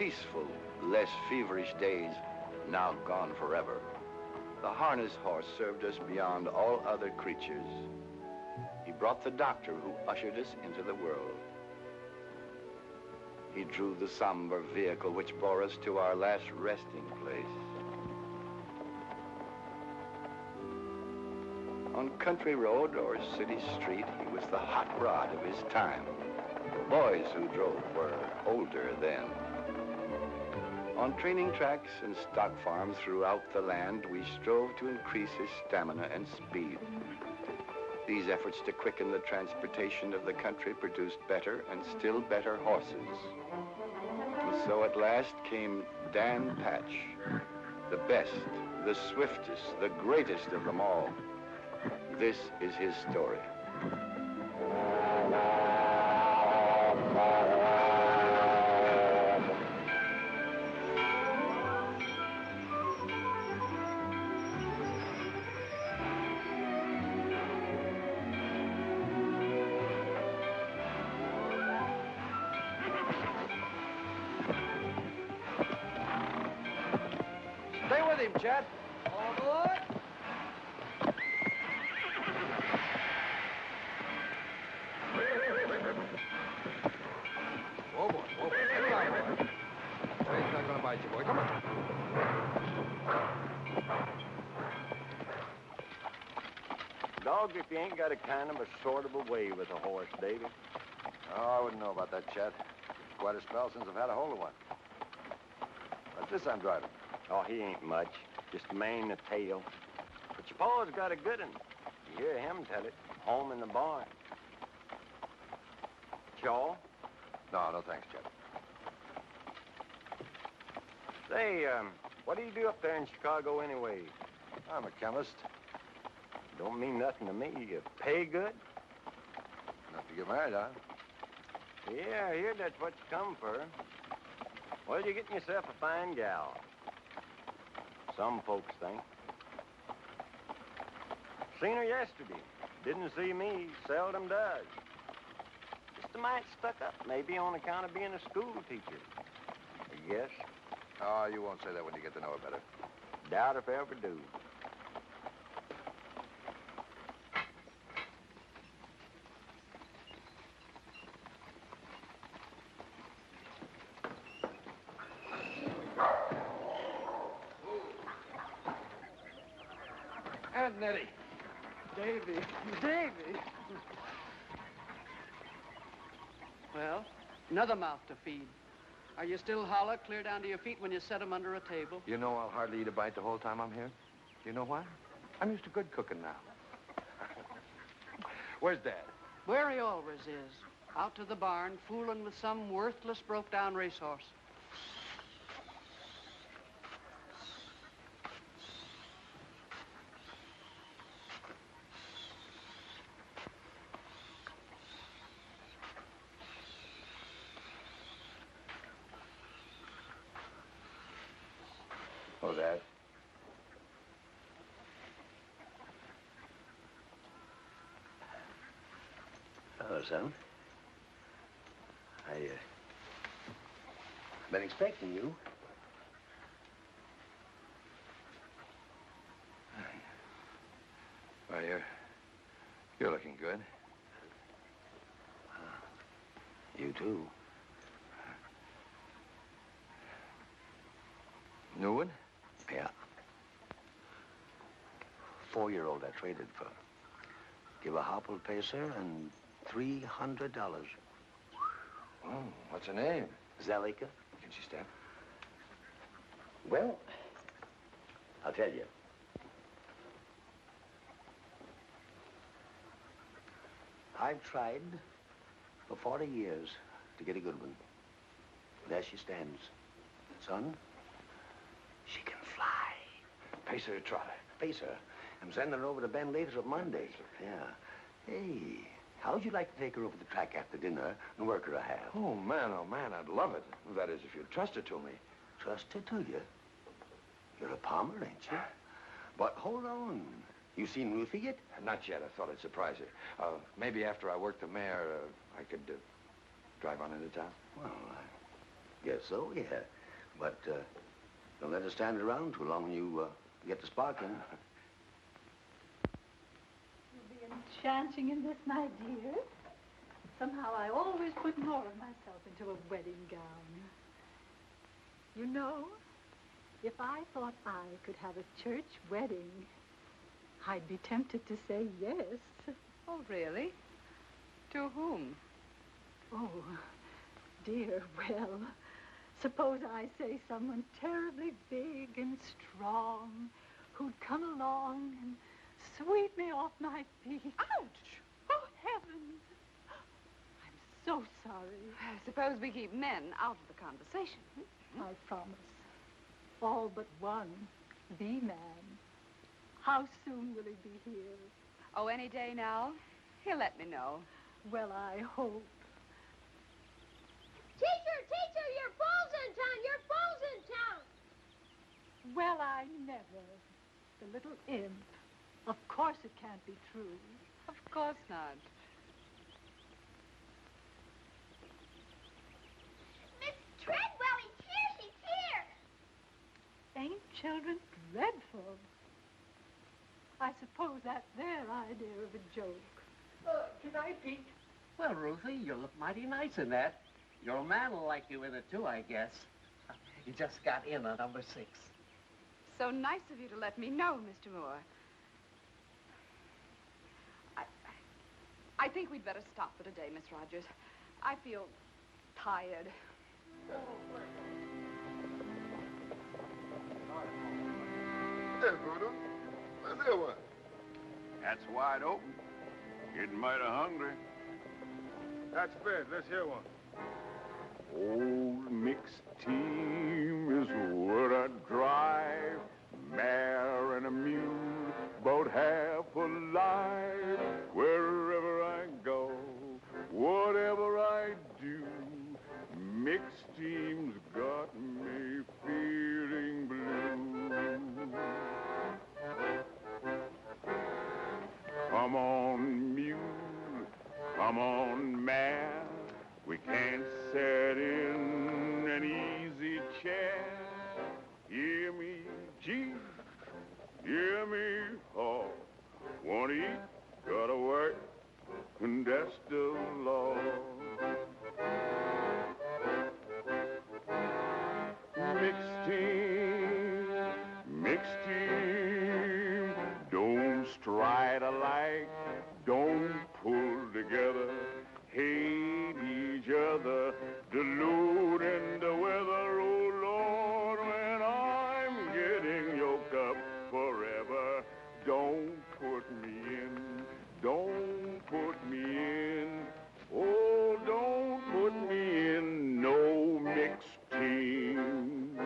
peaceful, less feverish days, now gone forever. The harness horse served us beyond all other creatures. He brought the doctor who ushered us into the world. He drew the somber vehicle which bore us to our last resting place. On country road or city street, he was the hot rod of his time. The boys who drove were older then. On training tracks and stock farms throughout the land, we strove to increase his stamina and speed. These efforts to quicken the transportation of the country produced better and still better horses. And so at last came Dan Patch, the best, the swiftest, the greatest of them all. This is his story. Stay with him, Chet. All aboard. Whoa, boy, whoa, boy. Get down, boy. Train's not gonna bite you, boy. Come on. Dog, if you ain't got a kind of a sort of a way with a horse, Davy. Oh, I wouldn't know about that, Chet. Quite a spell since I've had a hold of one. What's this I'm driving? Oh, he ain't much. Just a mane and a tail. But your pa's got a good one. You hear him tell it. Home in the barn. Chaw? No, thanks, Chet. Say, what do you do up there in Chicago anyway? I'm a chemist. Don't mean nothing to me. You pay good? Enough to get married, huh? Yeah, I hear that's what you come for. Well, you're getting yourself a fine gal. Some folks think. Seen her yesterday. Didn't see me. Seldom does. Just a mite stuck up, maybe on account of being a school teacher. I guess. Oh, you won't say that when you get to know her better. Doubt if I ever do. Aunt Nettie. Davy. Davy. Well, another mouth to feed. Are you still hollow, clear down to your feet when you set them under a table? You know I'll hardly eat a bite the whole time I'm here. You know why? I'm used to good cooking now. Where's Dad? Where he always is. Out to the barn, fooling with some worthless, broke-down racehorse. Oh, Dad. Hello, son. I've been expecting you. Well, you're looking good. You too. Newman? Yeah. 4-year-old I traded for. Give a hopple pacer and $300. Oh, what's her name? Zalika. Can she stand? Well, I'll tell you. I've tried for 40 years to get a good one. There she stands. Son, she can fly. Pace her, Trotter. Pace her. I'm sending her over to Ben later on Monday. Yeah. Hey, how'd you like to take her over the track after dinner and work her a half? Oh, man, I'd love it. That is, if you'd trust her to me. Trust her to you? You're a palmer, ain't you? But hold on. You seen Ruthie yet? Not yet. I thought I'd surprise her. Maybe after I work the mare, I could drive on into town. Well, Guess so, yeah. But don't let her stand around too long when you get the sparking. You'll be enchanting in this, my dear. Somehow I always put more of myself into a wedding gown. You know, if I thought I could have a church wedding, I'd be tempted to say yes. Oh, really? To whom? Oh, dear, well, suppose I say someone terribly big and strong who'd come along and sweep me off my feet. Ouch! Oh, heavens! I'm so sorry. Suppose we keep men out of the conversation. I promise. All but one, the man. How soon will he be here? Oh, any day now. He'll let me know. Well, I hope. Teacher, your bull's in town! Your bull's in town! Well, I never. The little imp. Of course it can't be true. Of course not. Miss Treadwell, he's here! He's here! Ain't children dreadful? I suppose that's their idea of a joke. Good night, Pete. Well, Ruthie, you look mighty nice in that. Your old man will like you in it, too, I guess. He just got in on number 6. So nice of you to let me know, Mr. Moore. I think we'd better stop for today, Miss Rogers. I feel tired. Hey, Voodoo. Let's hear one. That's wide open. Getting mighty hungry. That's fair. Let's hear one. Old mixed team is what I drive. Mare and a mule, about half alive. Wherever I go, whatever I do, mixed team's got me feeling blue. Come on, mule, come on, mare. We can't sit in an easy chair. Hear me, G, hear me, haw. Wanna eat, gotta work, and that's the law. Mixed team, don't stride alike, don't pull together, hate each other, deluding the weather, oh Lord, when I'm getting yoked up forever, don't put me in, don't put me in, oh, don't put me in no mixed team.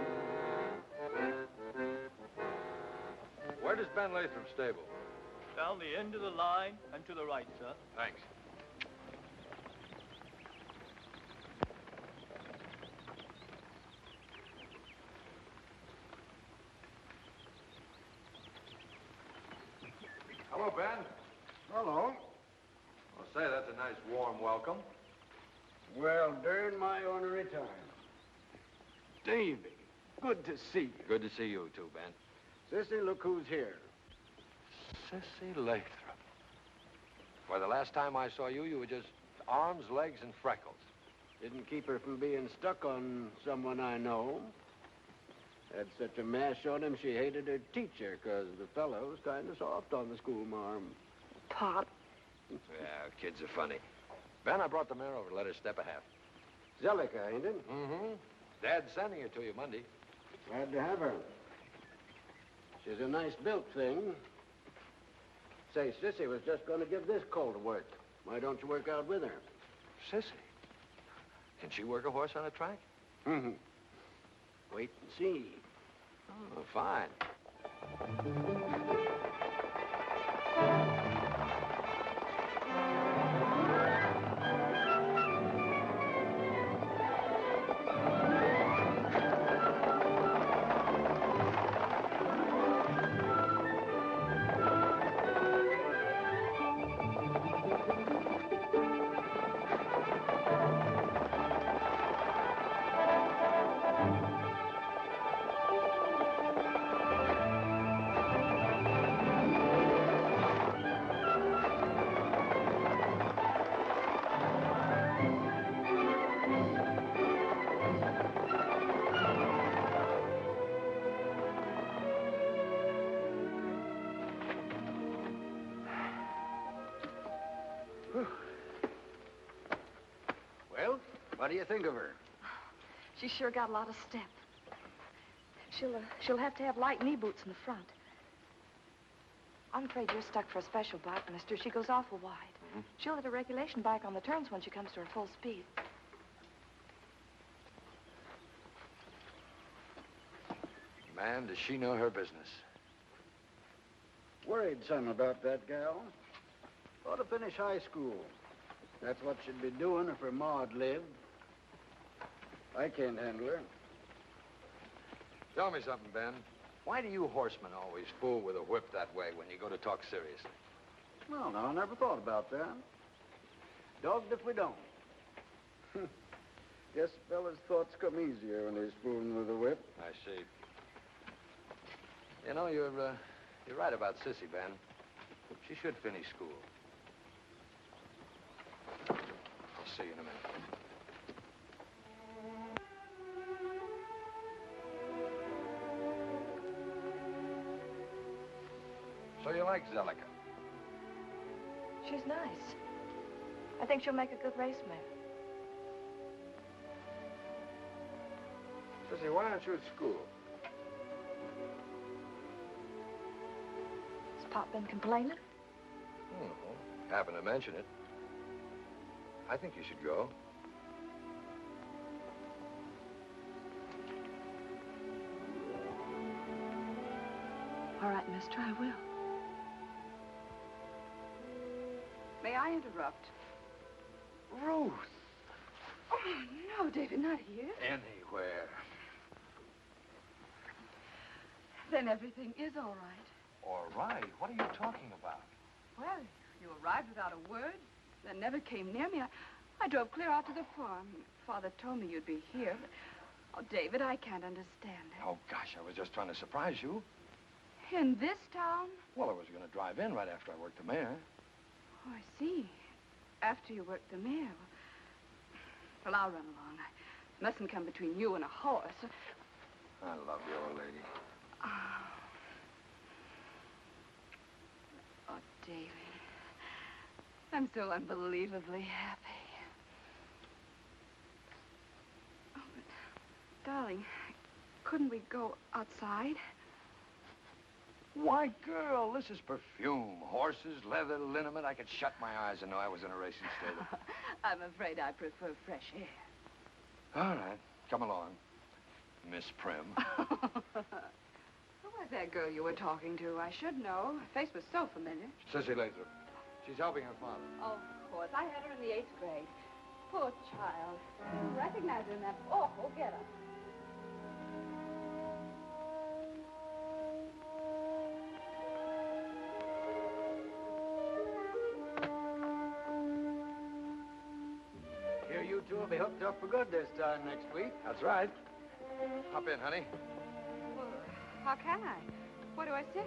Where does Ben Latham stable? Down the end of the line and to the right, sir. Thanks. Hello, Ben. Hello. I'll say that's a nice warm welcome. Well, during my ornery time. Davy, good to see you. Good to see you too, Ben. Sissy, look who's here. Sissy Lathrop. Why, the last time I saw you, you were just arms, legs, and freckles. Didn't keep her from being stuck on someone I know. Had such a mash on him, she hated her teacher, because the fellow was kind of soft on the schoolmarm. Pop. Yeah, kids are funny. Ben, I brought the mare over to let her step a half. Zellica, ain't it? Mm-hmm. Dad's sending her to you Monday. Glad to have her. She's a nice built thing. Say, Sissy was just going to give this colt to work. Why don't you work out with her? Sissy? Can she work a horse on a track? Mm-hmm. Wait and see. Oh, fine. What do you think of her? She's sure got a lot of step. She'll have to have light knee boots in the front. I'm afraid you're stuck for a special bike, mister. She goes awful wide. Mm-hmm. She'll hit a regulation bike on the turns when she comes to her full speed. Man, does she know her business. Worried some about that gal. Ought to finish high school. That's what she'd be doing if her ma'd lived. I can't handle her. Tell me something, Ben. Why do you horsemen always fool with a whip that way when you go to talk seriously? Well, no, I never thought about that. Dogged if we don't. Guess fellas' thoughts come easier when they're fooling with a whip. I see. You know, you're right about Sissy, Ben. She should finish school. I'll see you in a minute. So you like Zellica? She's nice. I think she'll make a good race mare. Sissy, why aren't you at school? Has Pop been complaining? No, happened to mention it. I think you should go. All right, mister, I will. May I interrupt? Ruth! Oh, no, David, not here. Anywhere. Then everything is all right. All right? What are you talking about? Well, you arrived without a word, then never came near me. I drove clear out to the farm. Father told me you'd be here, but... Oh, David, I can't understand it. Oh, gosh, I was just trying to surprise you. In this town? Well, I was going to drive in right after I worked the mare. Oh, I see. After you worked the mare. Well, I'll run along. I mustn't come between you and a horse. I love you, old lady. Oh, David. I'm so unbelievably happy. Oh, but, darling, couldn't we go outside? Why, girl, this is perfume. Horses, leather, liniment. I could shut my eyes and know I was in a racing stable. I'm afraid I prefer fresh air. All right, come along, Miss Prim. Who was that girl you were talking to? I should know. Her face was so familiar. Sissy Lathrop. She's helping her father. Oh, of course. I had her in the 8th grade. Poor child. You recognize her in that awful getup. Here you two will be hooked up for good this time next week. That's right. Hop in, honey. Well, how can I? What do I say?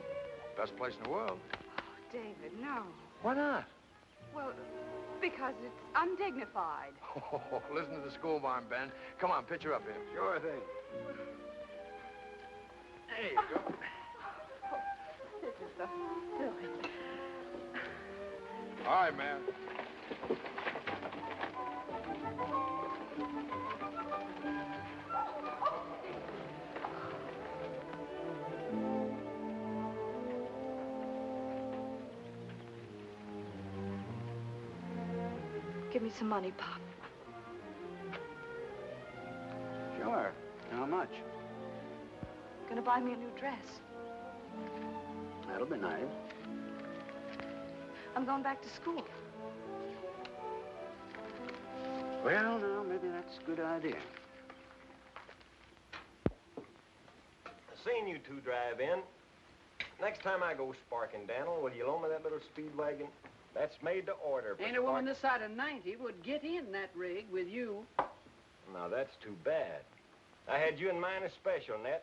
Best place in the world. Oh, David, no. Why not? Well, because it's undignified. Oh, listen to the school barn, Ben. Come on, pitch her up here. Sure thing. There you go. This is so silly. All right, man. Give me some money, Pop. Sure. How much? Gonna buy me a new dress. That'll be nice. I'm going back to school. Well, now, maybe that's a good idea. I seen you two drive in. Next time I go sparking, Daniel, will you loan me that little speed wagon? That's made to order. Ain't a woman this side of 90 would get in that rig with you. Now, that's too bad. I had you in mind as special, Ned.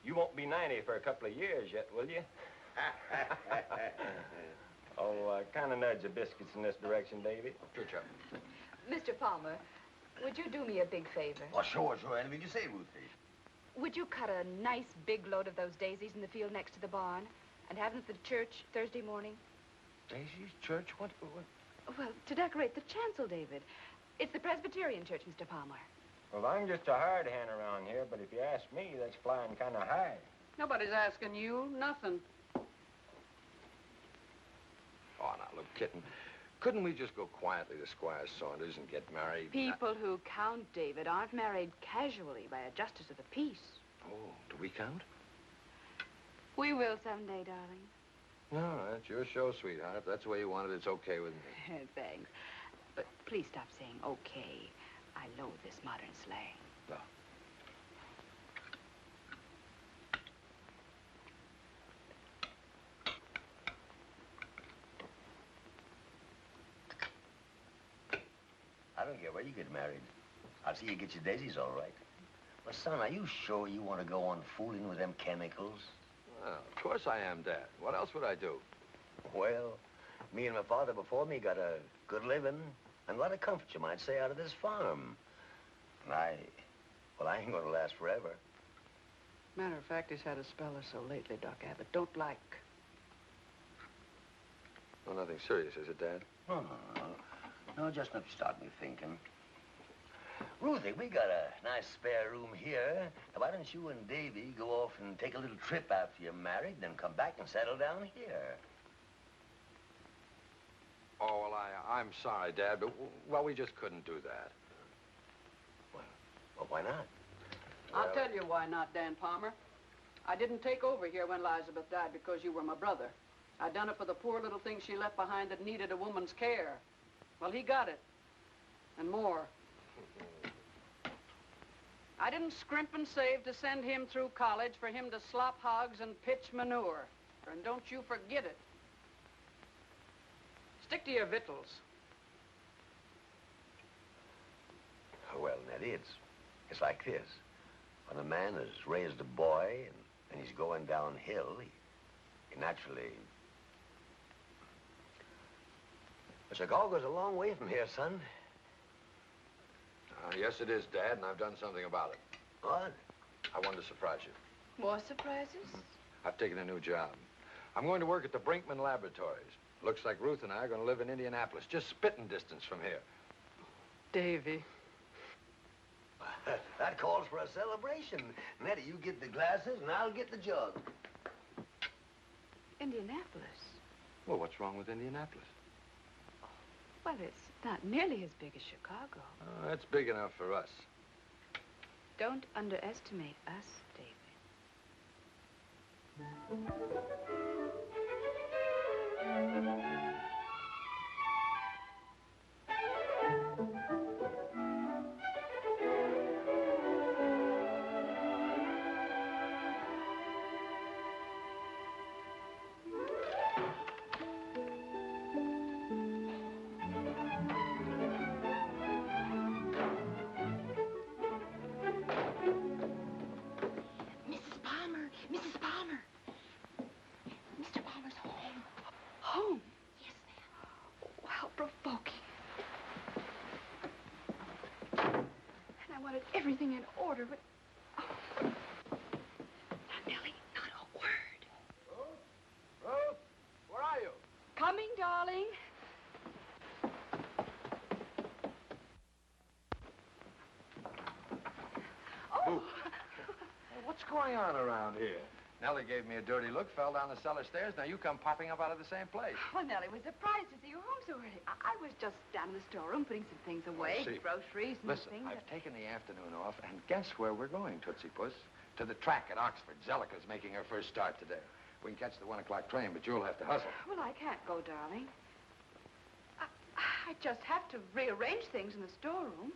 You won't be 90 for a couple of years yet, will you? Oh, kind of nudge the biscuits in this direction, Davy. Sure, Chuck. Mr. Palmer, would you do me a big favor? Oh, sure. Anything you say, Ruthie. Would you cut a nice big load of those daisies in the field next to the barn and have them for the church Thursday morning? Daisy's church? What? Well, to decorate the chancel, David. It's the Presbyterian church, Mr. Palmer. Well, I'm just a hard hand around here, but if you ask me, that's flying kind of high. Nobody's asking you nothing. Oh, now, look, kitten, couldn't we just go quietly to Squire Saunders and get married? People who count, David, aren't married casually by a justice of the peace. Oh, do we count? We will someday, darling. No, that's your show, sweetheart. If that's the way you want it, it's okay with me. Thanks. But please stop saying okay. I loathe this modern slang. No. I don't care where you get married. I'll see you get your daisies all right. But, son, are you sure you want to go on fooling with them chemicals? Well, of course I am, Dad. What else would I do? Well, me and my father before me got a good living and a lot of comfort, you might say, out of this farm. And I ain't gonna last forever. Matter of fact, he's had a spell or so lately, Doc Abbott. Don't like. Well, nothing serious, is it, Dad? No. No, just enough to start me thinking. Ruthie, we got a nice spare room here. Now, why don't you and Davy go off and take a little trip after you're married, then come back and settle down here? Oh, well, I'm sorry, Dad, but, well, we just couldn't do that. Well, why not? I'll tell you why not, Dan Palmer. I didn't take over here when Elizabeth died because you were my brother. I done it for the poor little thing she left behind that needed a woman's care. Well, he got it. And more. I didn't scrimp and save to send him through college for him to slop hogs and pitch manure. And don't you forget it. Stick to your victuals. Well, Nettie, it's like this. When a man has raised a boy and he's going downhill, he naturally... The cigar goes a long way from here, son. Yes, it is, Dad, and I've done something about it. What? I wanted to surprise you. More surprises? I've taken a new job. I'm going to work at the Brinkman Laboratories. Looks like Ruth and I are going to live in Indianapolis, just spitting distance from here. Davy. That calls for a celebration. Nettie, you get the glasses and I'll get the jug. Indianapolis? Well, what's wrong with Indianapolis? Well, it's not nearly as big as Chicago. It's big enough for us. Don't underestimate us, David. Everything in order, but... Oh. Now, Nellie, not a word. Ruth, where are you? Coming, darling. Oh! What's going on around here? Nellie gave me a dirty look, fell down the cellar stairs. Now you come popping up out of the same place. Well, Nellie was surprised to see you home so early. I was just down in the storeroom putting some things away. Groceries and Listen, things. I've taken the afternoon off, and guess where we're going, Tootsie Puss? To the track at Oxford. Zellica's making her first start today. We can catch the 1 o'clock train, but you'll have to hustle. Well, I can't go, darling. I just have to rearrange things in the storeroom.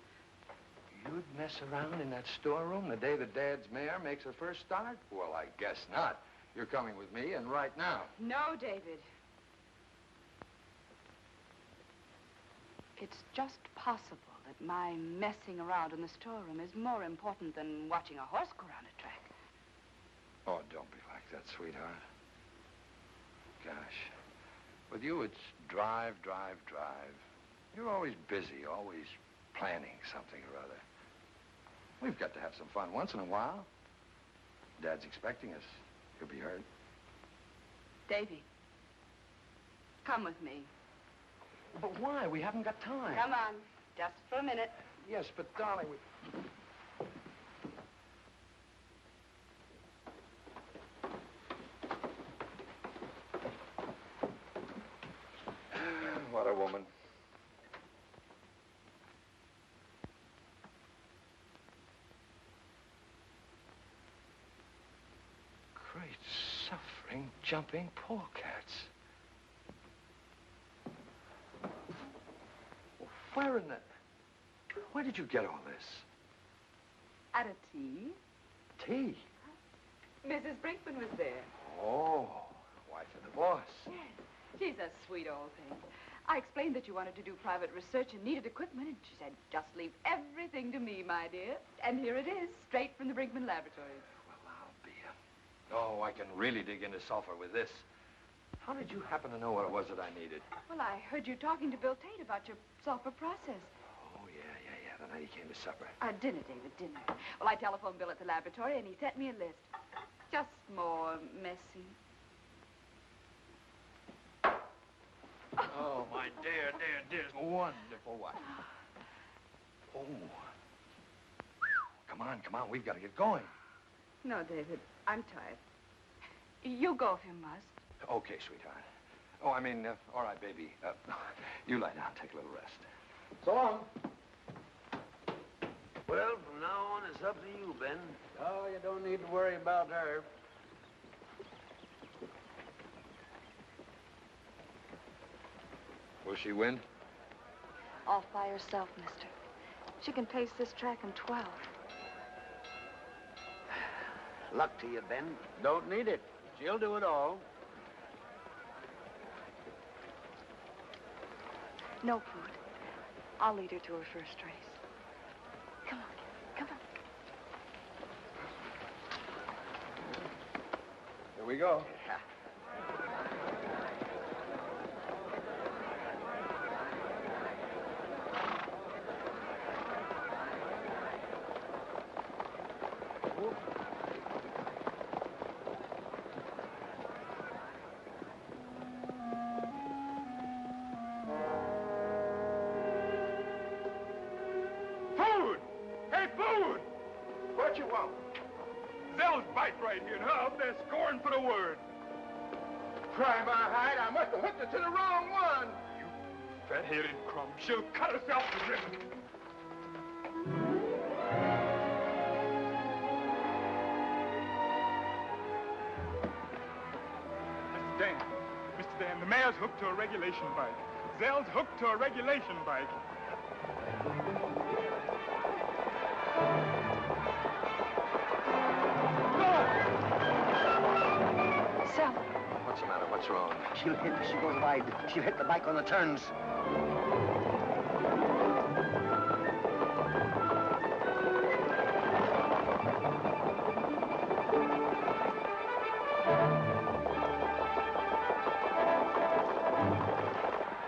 You'd mess around in that storeroom the day that Dad's mare makes her first start? Well, I guess not. You're coming with me, and right now. No, David. It's just possible that my messing around in the storeroom is more important than watching a horse go around a track. Oh, don't be like that, sweetheart. Gosh. With you, it's drive, drive, drive. You're always busy, always planning something or other. We've got to have some fun once in a while. Dad's expecting us. He'll be hurt. Davy, come with me. But why? We haven't got time. Come on. Just for a minute. Yes, but darling, we... What a woman. Great suffering, jumping polecats. Where did you get all this? At a tea. Tea? Mrs. Brinkman was there. Oh, wife of the boss. Yes. She's a sweet old thing. I explained that you wanted to do private research and needed equipment, and she said, just leave everything to me, my dear. And here it is, straight from the Brinkman laboratories. Well, I'll be Oh, I can really dig into sulfur with this. How did you happen to know what it was that I needed? Well, I heard you talking to Bill Tate about your sulfur process. Oh, yeah. The night he came to supper. Dinner, David, dinner. Well, I telephoned Bill at the laboratory, and he sent me a list. Just more messy. Oh, my dear, wonderful wife. Oh. Come on, we've got to get going. No, David, I'm tired. You go if you must. Okay, sweetheart. Oh, I mean, all right, baby. You lie down, take a little rest. So long. Well, from now on, it's up to you, Ben. Oh, you don't need to worry about her. Will she win? Off by herself, mister. She can pace this track in 12. Luck to you, Ben. Don't need it. She'll do it all. No, Prude. I'll lead her to her first race. Come on. Here we go. What you want? Zell's bike right here, and her up there scoring for the word. Try my hide, I must have hooked her to the wrong one. You fat-headed crumb. She'll cut herself to ribbons. Mr. Dan, the mayor's hooked to a regulation bike. Zell's hooked to a regulation bike. What's the matter? What's wrong? She'll hit as she goes wide. She'll hit the bike on the turns.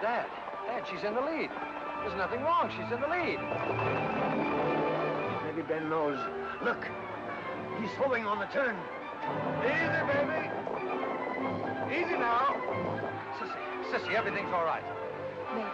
Dad, she's in the lead. There's nothing wrong. She's in the lead. Maybe Ben knows. Look, he's slowing on the turn. Easy, baby. Easy now. Sissy, everything's all right. Maybe.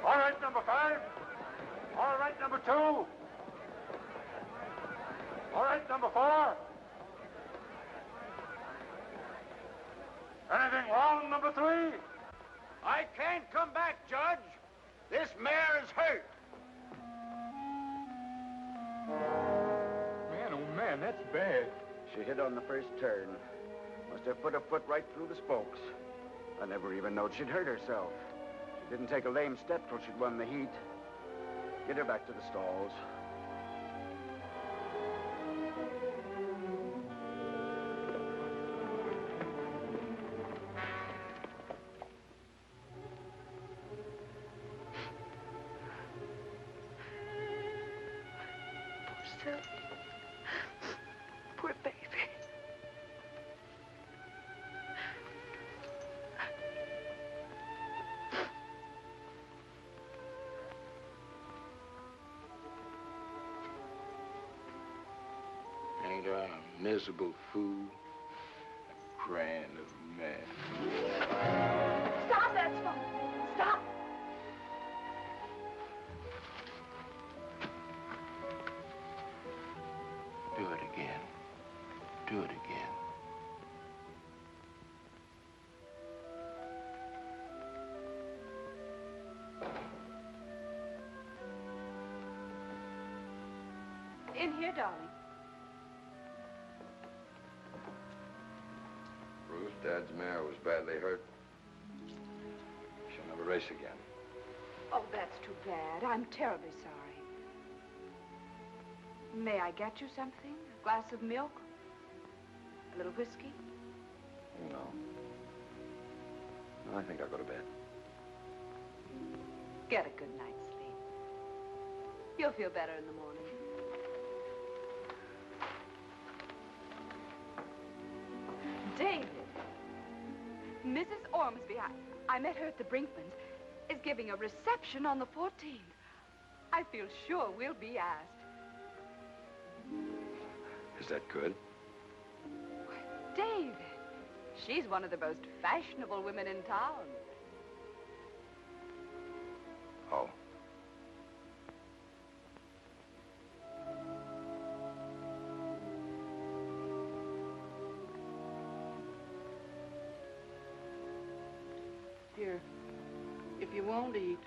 All right, number 5. All right, number 2. All right, number 4. Anything wrong, number 3? I can't come back, Judge. This mare is hurt. Man, oh bad. She hit on the first turn. Must have put a foot right through the spokes. I never even knowed she'd hurt herself. She didn't take a lame step till she'd won the heat. Get her back to the stalls. Poor baby. Ain't I a miserable fool? A crying little man. Stop that smoke. Stop. Do it again. Do it again. In here, darling. Ruth, Dad's mare was badly hurt. She'll never race again. Oh, that's too bad. I'm terribly sorry. May I get you something? A glass of milk? A little whiskey? No. No, I think I'll go to bed. Get a good night's sleep. You'll feel better in the morning. David, Mrs. Ormsby, I met her at the Brinkmans, is giving a reception on the 14th. I feel sure we'll be asked. Is that good? David, she's one of the most fashionable women in town. Oh. Here, if you won't eat,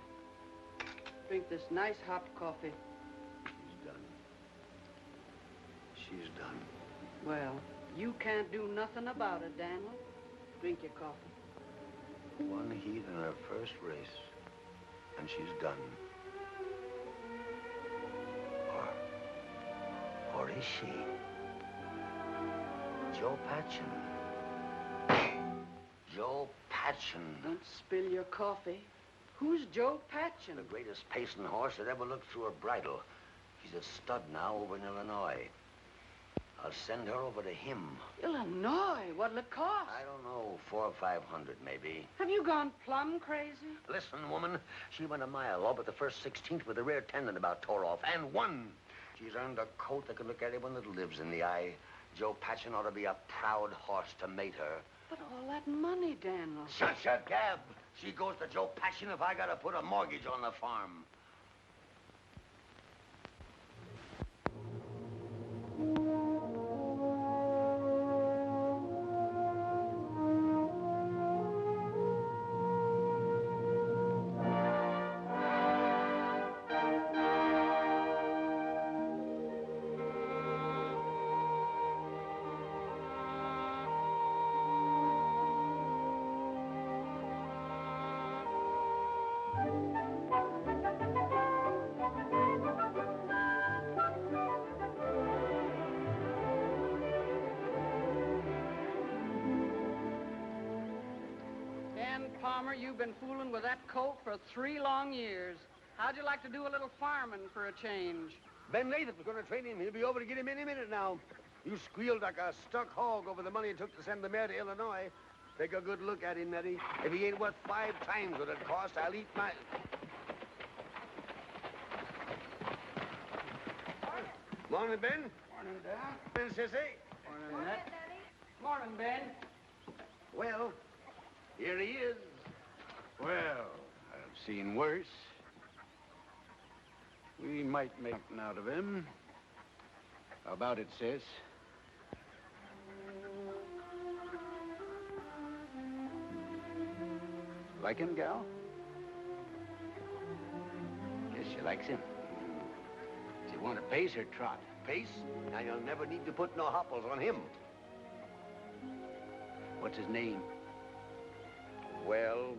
drink this nice hot coffee. She's done. She's done. Well, you can't do nothing about it, Daniel. Drink your coffee. One heat in her first race, and she's done. Or is she? Joe Patchen. Joe Patchen. Don't spill your coffee. Who's Joe Patchen? The greatest pacing horse that ever looked through a bridle. He's a stud now over in Illinois. I'll send her over to him. Illinois? What'll it cost? I don't know, 400 or 500 maybe. Have you gone plumb crazy? Listen, woman, she went a mile all but the first 16th with a rear tendon about tore off, and won. She's earned a coat that can look anyone that lives in the eye. Joe Patchen ought to be a proud horse to mate her. But all that money, Daniel. Shut your gab. She goes to Joe Patchen if I gotta put a mortgage on the farm. Palmer, you've been fooling with that colt for 3 long years. How'd you like to do a little farming for a change? Ben Latham was going to train him. He'll be over to get him any minute now. You squealed like a stuck hog over the money it took to send the mare to Illinois. Take a good look at him, Nettie. If he ain't worth 5 times what it cost, I'll eat my... Morning, Ben. Morning, Dad. Ben, sissy. Morning, Ned. Morning, Ben. Well, here he is. Well, I've seen worse. We might make an out of him. How about it, sis? Like him, gal? Yes, she likes him. She want a pace or trot? Pace? Now you'll never need to put no hopples on him. What's his name? Well,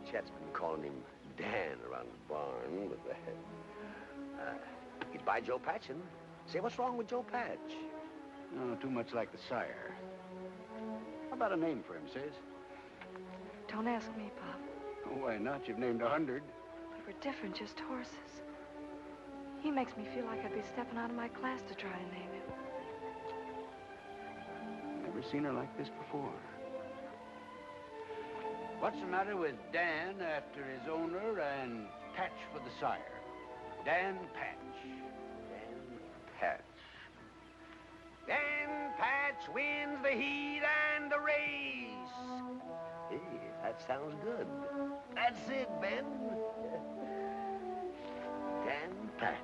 Chet's been calling him Dan around the barn, but he's by Joe Patchen. Say, what's wrong with Joe Patch? Oh, too much like the sire. How about a name for him, sis? Don't ask me, Pop. Oh, why not? You've named 100. But we're different, just horses. He makes me feel like I'd be stepping out of my class to try and name him. Never seen her like this before. What's the matter with Dan after his owner and Patch for the sire? Dan Patch. Dan Patch. Dan Patch wins the heat and the race. Hey, that sounds good. That's it, Ben. Dan Patch.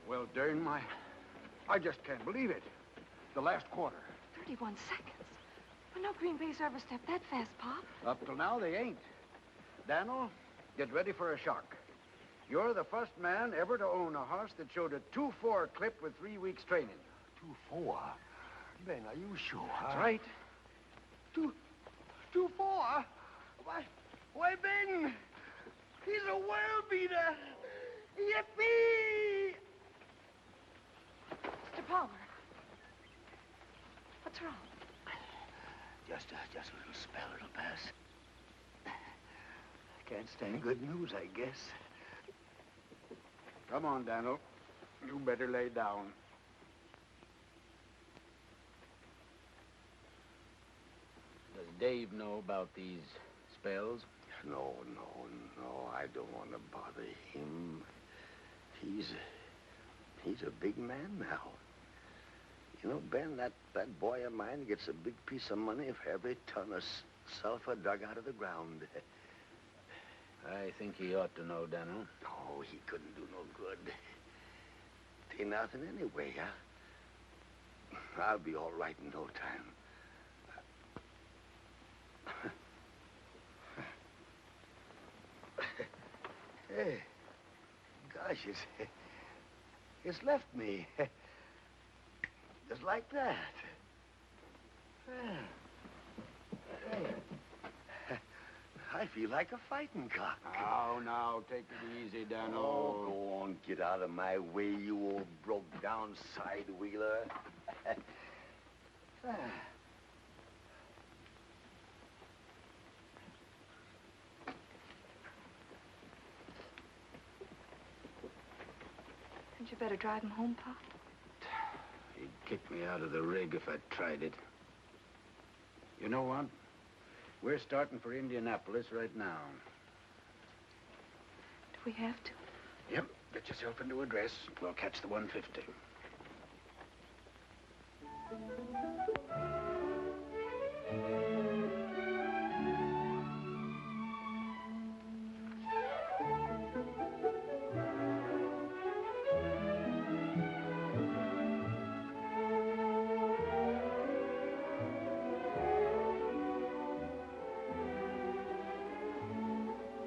Well, darn I just can't believe it. The last quarter. 31 seconds. Well, no Green Bay's ever stepped that fast, Pop. Up till now, they ain't. Daniel, get ready for a shock. You're the first man ever to own a horse that showed a 2-4 clip with 3 weeks training. 2-4? Ben, are you sure? That's right. 2-4? Why, Ben, he's a world beater. Yippee! Mr. Palmer. What's wrong? Just a little spell, it'll pass. Can't stand good news, I guess. Come on, Daniel. You better lay down. Does Dave know about these spells? No, I don't want to bother him. He's a big man now. You know, Ben, that boy of mine gets a big piece of money for every ton of sulfur dug out of the ground. I think he ought to know, Daniel. Oh, he couldn't do no good. Ain't nothing anyway, huh? I'll be all right in no time. Hey, gosh, it's left me. Just like that. Hey, I feel like a fighting cock. Now, take it easy, Daniel. Oh, go on, get out of my way, you old broke-down side-wheeler. Hadn't you better drive him home, Pop? He'd kick me out of the rig if I tried it. You know what? We're starting for Indianapolis right now. Do we have to? Yep. Get yourself into a dress. We'll catch the 150.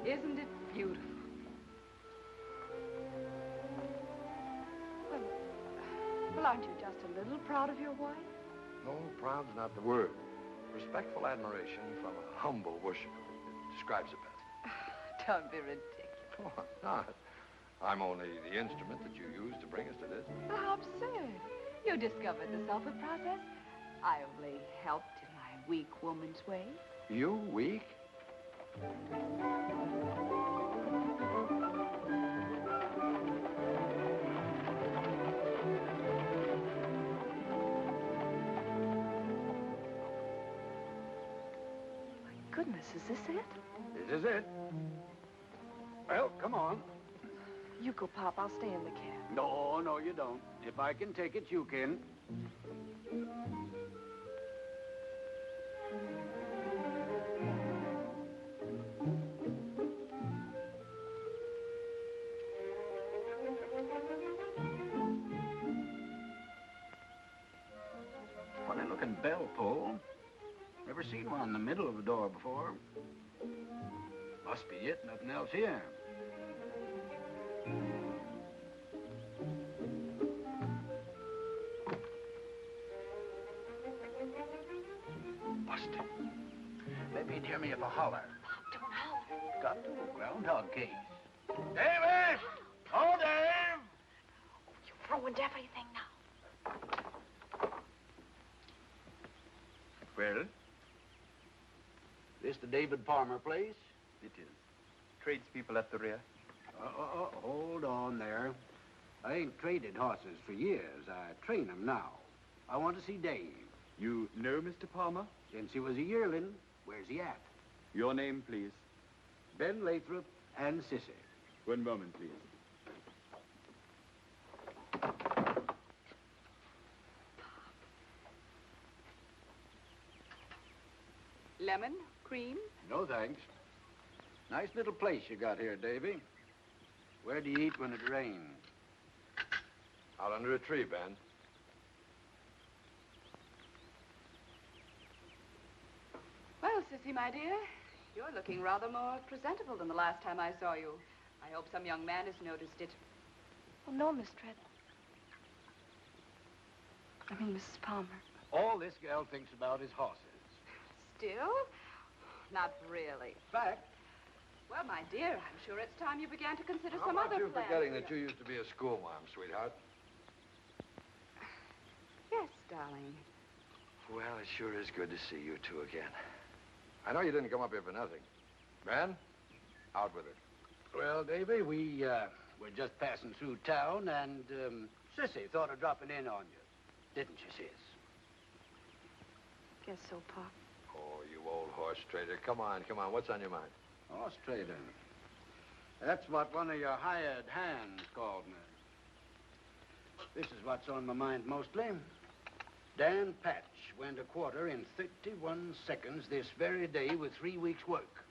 Isn't it beautiful? Well, aren't you just a little proud of your wife? No, proud's not the word. Respectful admiration from a humble worshiper. It describes it best. Don't be ridiculous. Oh, I'm not. I'm only the instrument that you used to bring us to this. How absurd. You discovered the sulfur process. I only helped in my weak woman's way. You weak? Goodness, is this it? This is it. Well, come on. You go, Pop. I'll stay in the cab. No, you don't. If I can take it, you can. and bell pull. Never seen one in the middle of the door before. Must be it, nothing else here. Busted. Maybe he'd hear me if I holler. Don't holler. Got to. Groundhog case. David! Oh, Dave! You've ruined everything now. Well? This the David Palmer place? It is. Tradespeople at the rear. Hold on there. I ain't traded horses for years. I train them now. I want to see Dave. You know Mr. Palmer? Since he was a yearling, where's he at? Your name, please. Ben Lathrop and Sissy. One moment, please. Lemon, cream? No, thanks. Nice little place you got here, Davy. Where do you eat when it rains? Out under a tree, Ben. Well, Sissy, my dear, you're looking rather more presentable than the last time I saw you. I hope some young man has noticed it. Oh, no, Miss Treadwell. I mean, Mrs. Palmer. All this gal thinks about is horses. Still? Not really. Fact. Well, my dear, I'm sure it's time you began to consider How some about other you plans. forgetting that you used to be a schoolmarm, sweetheart? Yes, darling. Well, it sure is good to see you two again. I know you didn't come up here for nothing. Ben, out with it. Well, Davy, we were just passing through town, and Sissy thought of dropping in on you. Didn't you, Sis? Guess so, Pop. Oh, you old horse trader. Come on, come on. What's on your mind? Horse trader. That's what one of your hired hands called me. This is what's on my mind mostly. Dan Patch went a quarter in 31 seconds this very day with 3 weeks' work.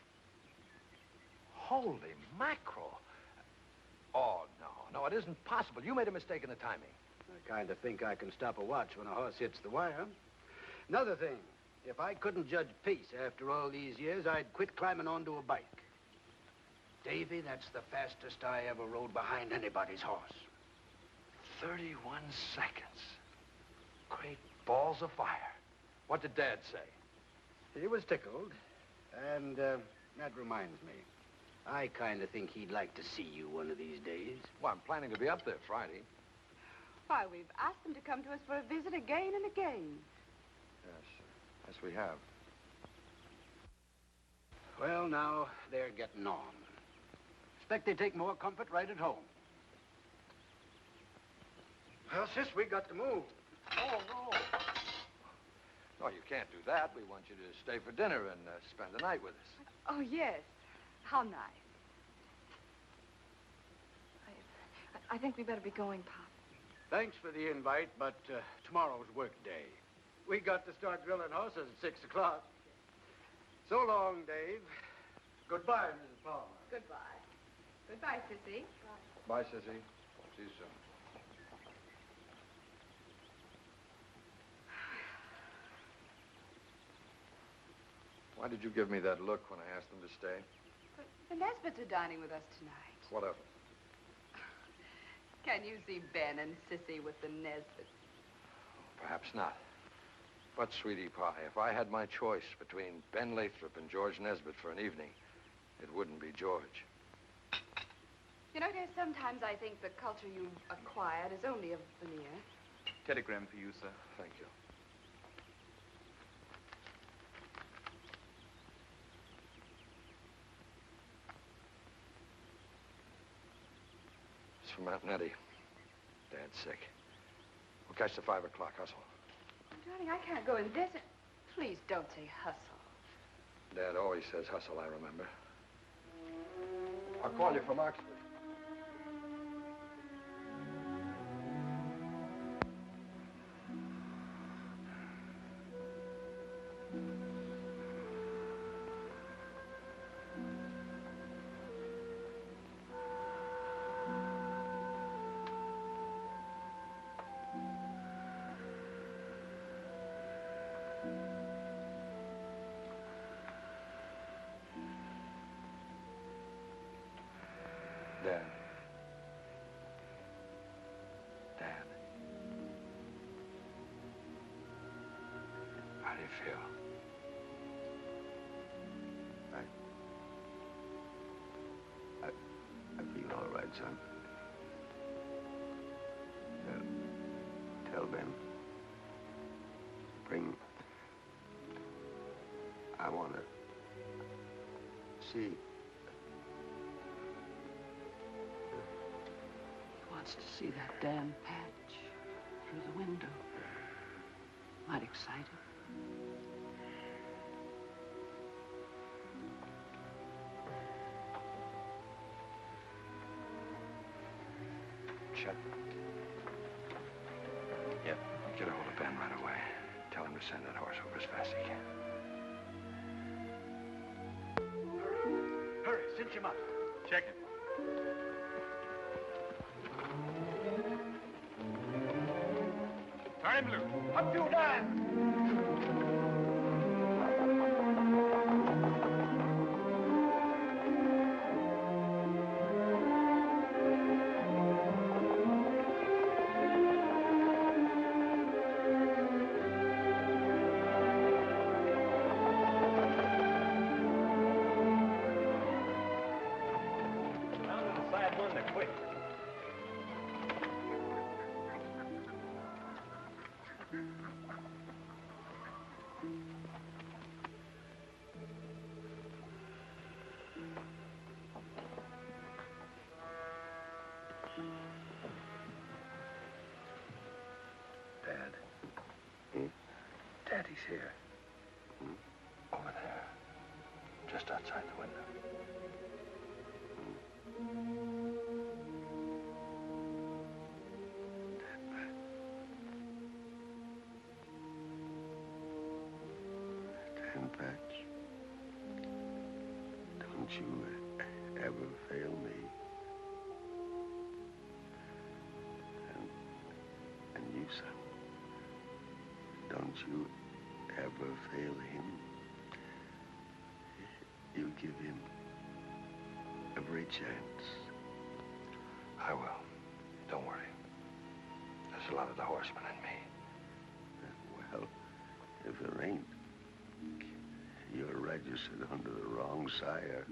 Holy mackerel. Oh, no, it isn't possible. You made a mistake in the timing. I kind of think I can stop a watch when a horse hits the wire. Another thing, if I couldn't judge pace after all these years, I'd quit climbing onto a bike. Davy, that's the fastest I ever rode behind anybody's horse. 31 seconds. Great balls of fire. What did Dad say? He was tickled. And that reminds me. I kind of think he'd like to see you one of these days. Well, I'm planning to be up there Friday. Why, we've asked them to come to us for a visit again and again. Yes, we have. Well, now they're getting on. Expect they take more comfort right at home. Well, sis, we got to move. Oh, no. No, you can't do that. We want you to stay for dinner and spend the night with us. Oh, yes. How nice. I think we better be going, Pop. Thanks for the invite, but tomorrow's work day. We got to start drilling horses at 6 o'clock. So long, Dave. Goodbye, Mrs. Palmer. Goodbye. Goodbye, Sissy. Bye, Sissy. See you soon. Why did you give me that look when I asked them to stay? The Nesbits are dining with us tonight. What of it? Can you see Ben and Sissy with the Nesbits? Perhaps not. But, sweetie pie, if I had my choice between Ben Lathrop and George Nesbit for an evening, it wouldn't be George. You know, dear, sometimes I think the culture you've acquired is only a veneer. Telegram for you, sir. Thank you. It's from Aunt Nettie. Dad's sick. We'll catch the 5 o'clock hustle. Darling, I can't go in this. Please don't say hustle. Dad always says hustle, I remember. I'll call you from Oxford. you feel? I feel all right, son. Tell Ben. Bring... I want to see... He wants to see that Dan Patch through the window. Might excite him. Chet. Yep. Get a hold of Ben right away. Tell him to send that horse over as fast as he can. Hurry, cinch him up. Check it. Turn him loose. Up you, Dan! Dad. Daddy's here. Over there. Just outside the window. Dan Patch, don't you ever fail me. And you, son, don't you ever fail him. You give him every chance. I will. Don't worry. There's a lot of the horseman in me. Well, if there ain't, you're registered under the wrong sire.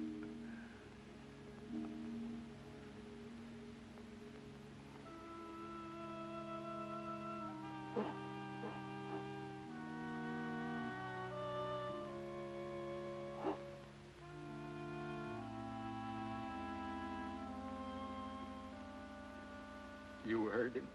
You heard him.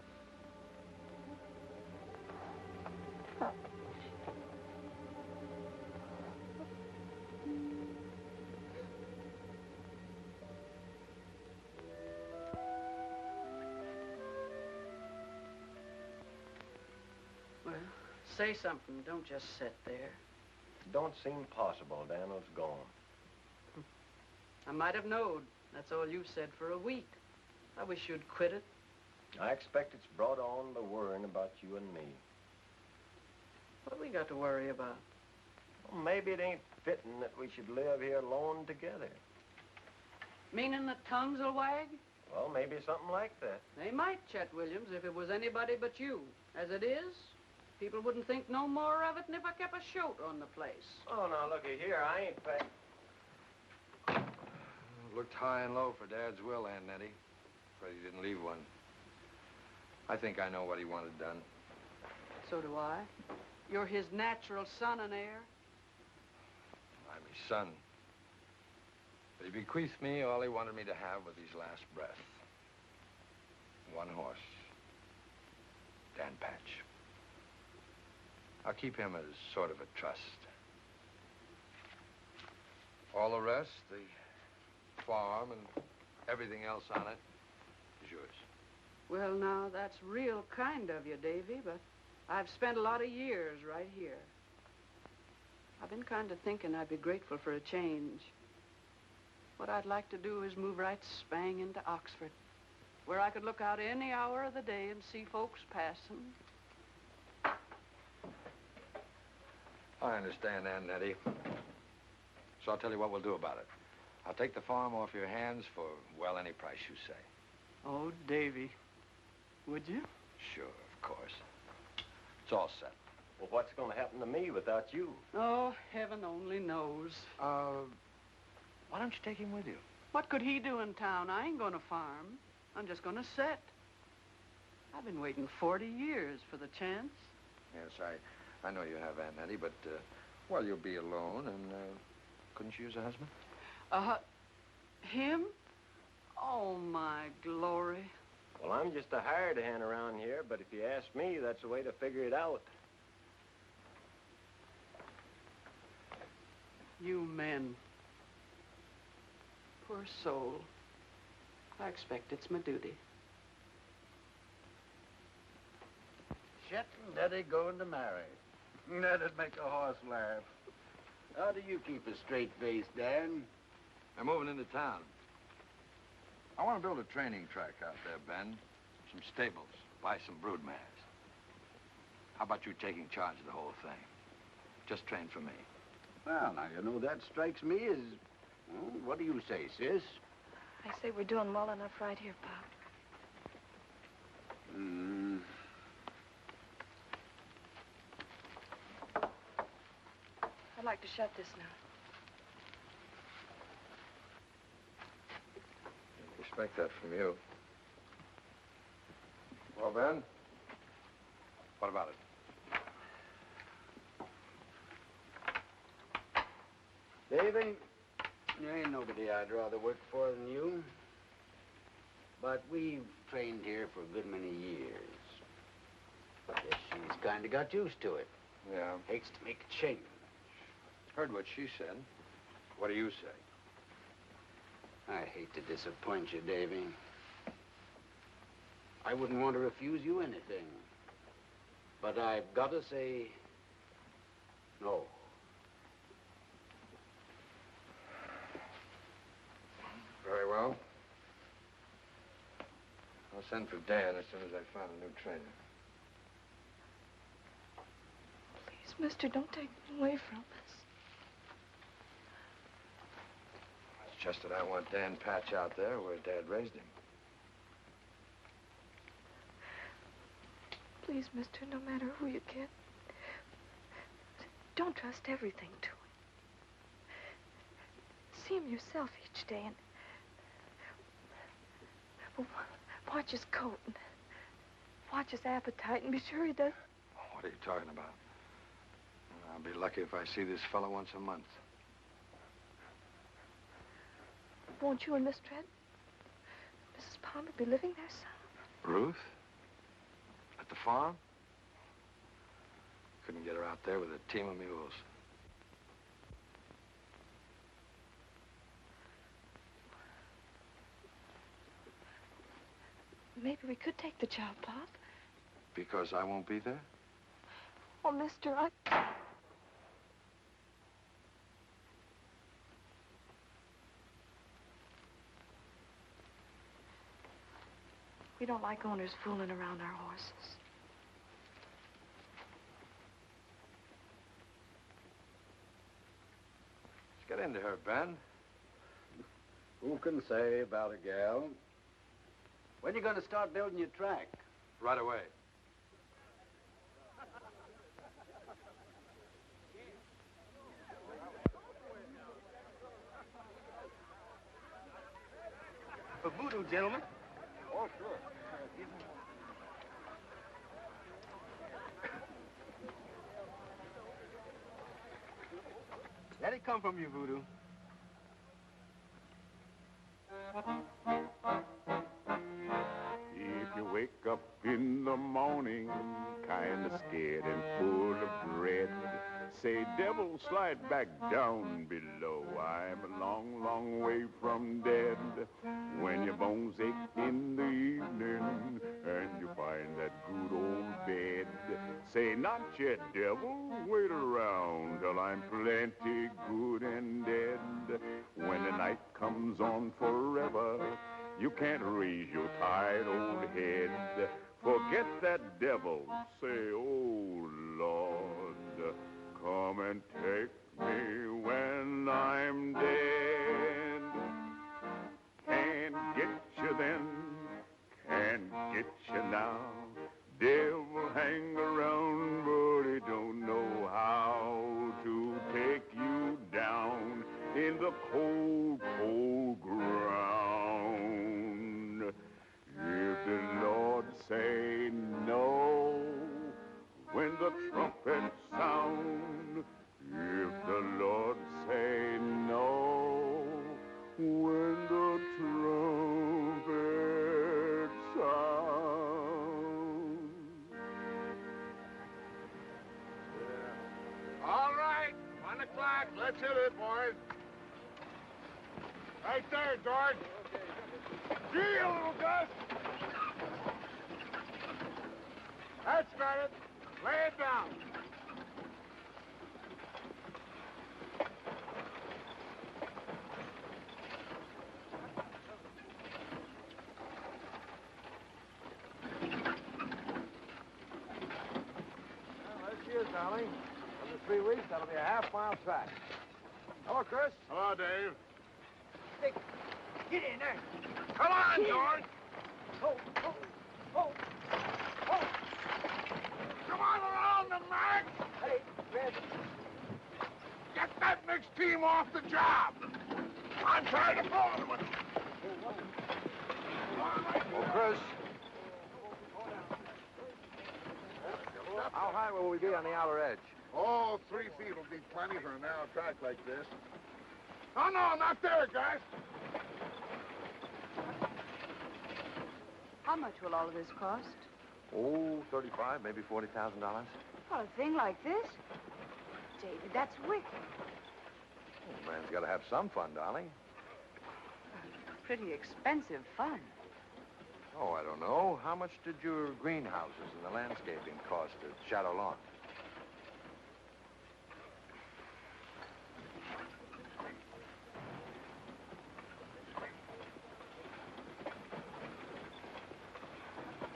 Well, say something. Don't just sit there. Don't seem possible. Daniel's gone. I might have knowed. That's all you've said for a week. I wish you'd quit it. I expect it's brought on by worrying about you and me. What we got to worry about? Well, maybe it ain't fitting that we should live here alone together. Meaning that tongues will wag? Well, maybe something like that. They might, Chet Williams, if it was anybody but you. As it is, people wouldn't think no more of it than if I kept a shoat on the place. Oh, now, looky here. I ain't packed. Looked high and low for Dad's will, Aunt Nettie. Afraid he didn't leave one. I think I know what he wanted done. So do I. You're his natural son and heir. I'm his son. But he bequeathed me all he wanted me to have with his last breath. One horse. Dan Patch. I'll keep him as sort of a trust. All the rest, the farm and everything else on it, is yours. Well, now, that's real kind of you, Davy, but I've spent a lot of years right here. I've been kind of thinking I'd be grateful for a change. What I'd like to do is move right spang into Oxford, where I could look out any hour of the day and see folks passing. I understand, Aunt Nettie. So I'll tell you what we'll do about it. I'll take the farm off your hands for, well, any price you say. Oh, Davy. Would you? Sure, of course. It's all set. Well, what's going to happen to me without you? Oh, heaven only knows. Why don't you take him with you? What could he do in town? I ain't gonna farm. I'm just gonna set. I've been waiting 40 years for the chance. Yes, I know you have, Aunt Nettie, but, well, you'll be alone, and, couldn't you use a husband? Him? Oh, my glory. Well, I'm just a hired hand around here, but if you ask me, that's the way to figure it out. You men. Poor soul. I expect it's my duty. Chet and Daddy going to marry. That'd make a horse laugh. How do you keep a straight face, Dan? I'm moving into town. I want to build a training track out there, Ben. Some stables, buy some brood mares. How about you taking charge of the whole thing? Just train for me. Well, now, you know, that strikes me as... Well, what do you say, sis? I say we're doing well enough right here, Pop. I'd like to shut this now. Expect that from you. Well, Ben, what about it? Davy, there ain't nobody I'd rather work for than you. But we've trained here for a good many years. Guess she's kind of got used to it. Yeah. Hates to make a change. Heard what she said. What do you say? I hate to disappoint you, Davy. I wouldn't want to refuse you anything. But I've got to say no. Very well. I'll send for Dan as soon as I find a new trainer. Please, mister, don't take me away from us. It's just that I want Dan Patch out there where Dad raised him. Please, mister, no matter who you get, don't trust everything to him. See him yourself each day and watch his coat and watch his appetite and be sure he does. What are you talking about? I'll be lucky if I see this fellow once a month. Won't you and Miss Tread, Mrs. Palmer, be living there, son? Ruth? At the farm? Couldn't get her out there with a team of mules. Maybe we could take the job, Pop. Because I won't be there? Oh, mister, We don't like owners fooling around our horses. Let's get into her, Ben. Who can say about a gal? When you going to start building your track? Right away. A voodoo, gentlemen. Oh, sure. Let it come from you, voodoo. If you wake up in the morning, kinda scared and full of dread, say, devil, slide back down below. I'm a long, long way from dead. When your bones ache in the evening and you find that good old bed, say, not yet, devil, wait around till I'm plenty good and dead. When the night comes on forever, you can't raise your tired old head. Forget that devil, say, oh, Lord, come and take me when I'm dead. Can't get you then, can't get you now. Devil hang around, but he don't the trumpet sound. If the Lord say no, when the trumpet sound. All right, 1 o'clock. Let's hit it, boys. Right there, George. Gee, a little Gus. That's got it. Lay it down. Let's see it, darling. Under 3 weeks, that'll be a half-mile track. Hello, Chris. Hello, Dave. Dick, get in there. Come on, George. Oh, oh, oh, oh. Come on around the mark. Hey, Red. Get that mixed team off the job. I'm trying to pull them. Oh, Chris. How high will we be on the outer edge? Oh, 3 feet will be plenty for a narrow track like this. Oh, no, not there, guys. How much will all of this cost? Oh, $35,000, maybe $40,000. Well, a thing like this? David, that's wicked. Oh, man's got to have some fun, darling. Pretty expensive fun. Oh, I don't know. How much did your greenhouses and the landscaping cost at Shadow Lawn?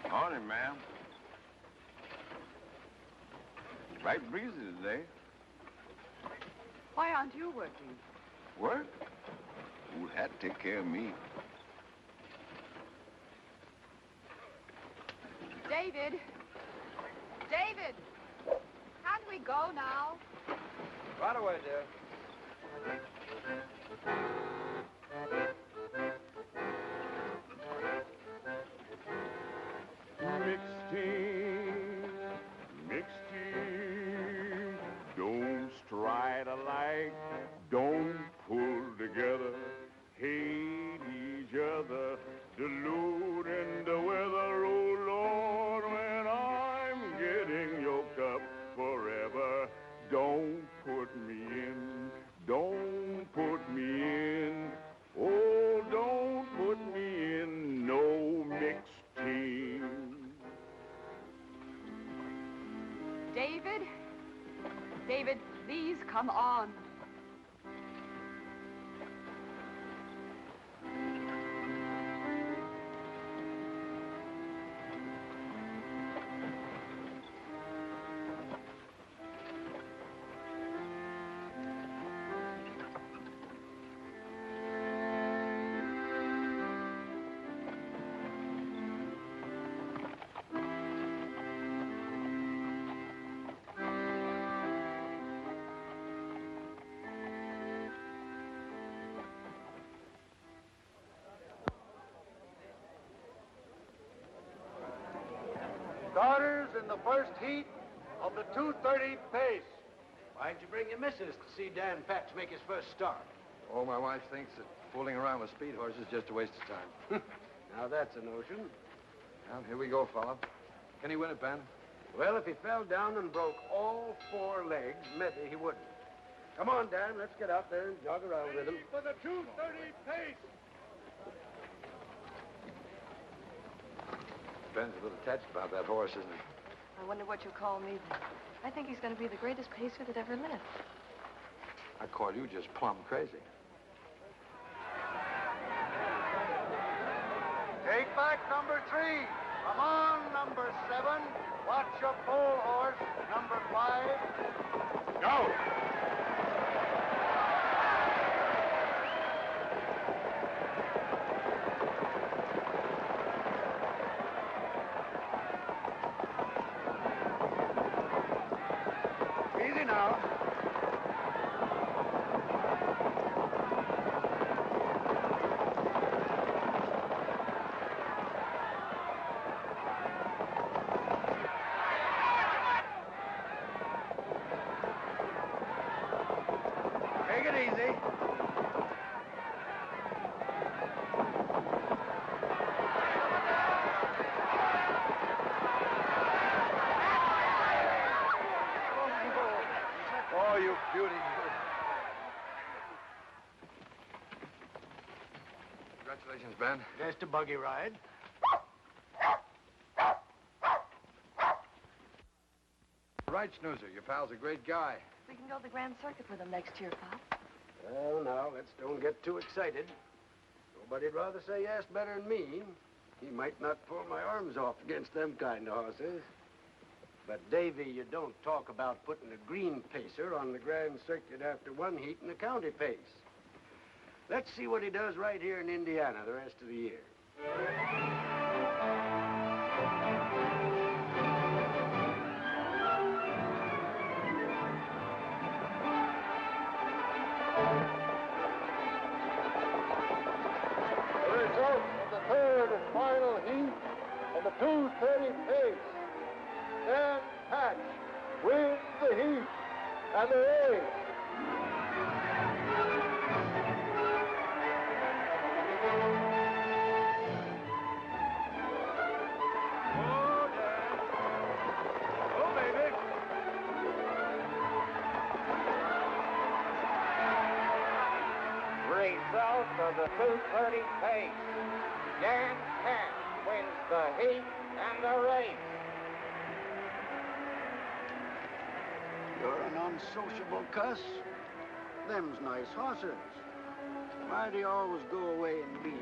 Morning, ma'am. Right breezy today. Why aren't you working? Work? Old Hat take care of me. David! David! Can't we go now? Right away, dear. Mixed team, don't stride alike, don't pull together, hate each other, diluting the weather, oh Lord, when I'm getting yoked up forever, don't put me in, don't put me in, oh, don't put me in no mixed team. David? David, please come on. Starters in the first heat of the 2:30 pace. Why'd you bring your missus to see Dan Patch make his first start? Oh, my wife thinks that fooling around with speed horses is just a waste of time. Now, that's a notion. Well, here we go, fella. Can he win it, Ben? Well, if he fell down and broke all 4 legs, maybe he wouldn't. Come on, Dan, let's get out there and jog around with him. For the 2:30 pace. Ben's a little touched about that horse, isn't he? I wonder what you call me then. I think he's going to be the greatest pacer that ever lived. I call you just plumb crazy. Take back number 3. Come on, number 7. Watch your pole horse, number 5. Go. Easy now. Congratulations, Ben. Just a buggy ride. Right, Snoozer. Your pal's a great guy. We can go to the Grand Circuit with him next year, Pop. Well, now, let's don't get too excited. Nobody'd rather say yes better than me. He might not pull my arms off against them kind of horses. But, Davy, you don't talk about putting a green pacer on the Grand Circuit after one heat in the county pace. Let's see what he does right here in Indiana the rest of the year. The result of the third and final heat of the 2:30 pace. Dan Patch wins the heat and the race. Result of the 2:30 pace. Dan Patch wins the heat and the race. You're an unsociable cuss. Them's nice horses. Why do you always go away and leave 'em?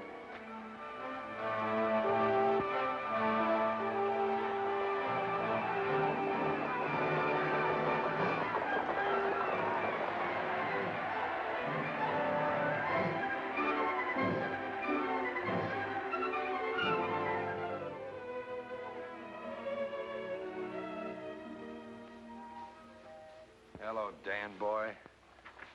Hello, Dan, boy.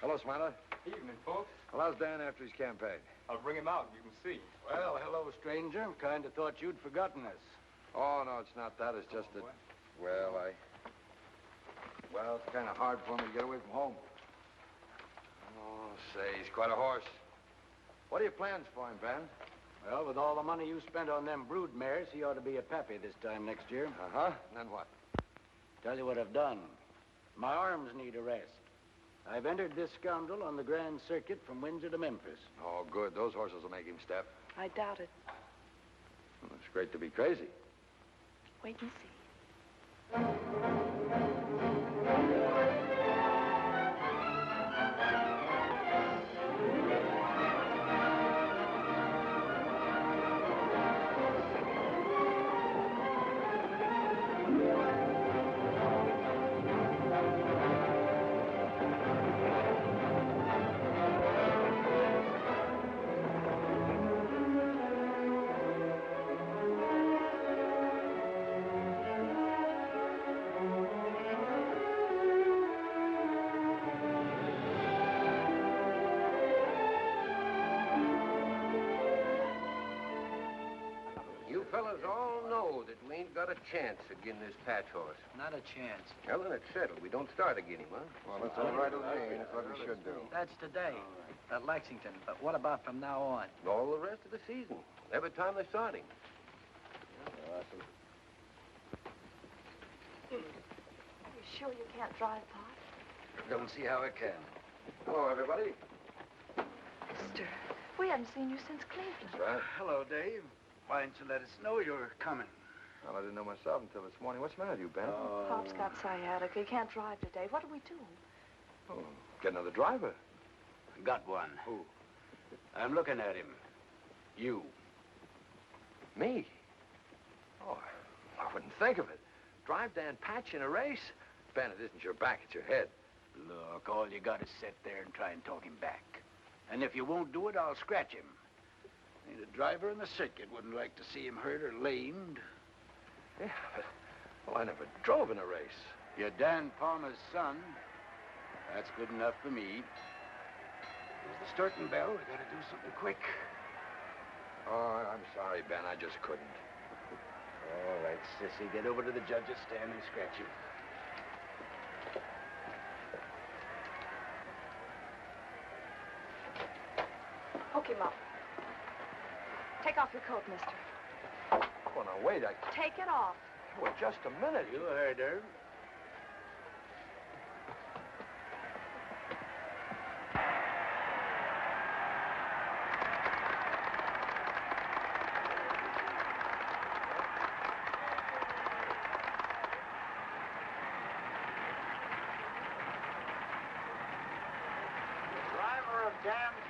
Hello, Smiler. Evening, folks. Well, how's Dan after his campaign? I'll bring him out and you can see. Well, hello, stranger. Kind of thought you'd forgotten us. Oh, no, it's not that. It's just that, well, it's kind of hard for me to get away from home. Oh, say, he's quite a horse. What are your plans for him, Ben? Well, with all the money you spent on them brood mares, he ought to be a pappy this time next year. Uh-huh. And then what? Tell you what I've done. My arms need a rest. I've entered this scoundrel on the Grand Circuit from Windsor to Memphis. Oh, good. Those horses will make him step. I doubt it. Well, it's great to be crazy. Wait and see. You fellas all know that we ain't got a chance again this Patch horse. Not a chance. Well, then it's settled. We don't start again him, huh? Well, that's all right with me. That's what we should do. That's today at Lexington. But what about from now on? All the rest of the season. Every time they start him. Awesome. You sure you can't drive, Pop? Don't see how I can. Hello, everybody. Mister, we haven't seen you since Cleveland. That's right. Hello, Dave. Why didn't you let us know you were coming? Well, I didn't know myself until this morning. What's the matter with you, Ben? Pop's got sciatica. He can't drive today. What do we do? Oh, get another driver. Got one. Who? I'm looking at him. You. Me? Oh, I wouldn't think of it. Drive Dan Patch in a race? Ben, it isn't your back, it's your head. Look, all you got is sit there and try and talk him back. And if you won't do it, I'll scratch him. Ain't a driver in the circuit wouldn't like to see him hurt or lamed. Yeah, but, well, I never drove in a race. You're Dan Palmer's son. That's good enough for me. Here's the starting bell. We gotta do something quick. Oh, I'm sorry, Ben. I just couldn't. All right, sissy. Get over to the judge's stand and scratch him. Hook him up. Take off your coat, mister. Oh, now, wait. Take it off. Well, just a minute. You heard her.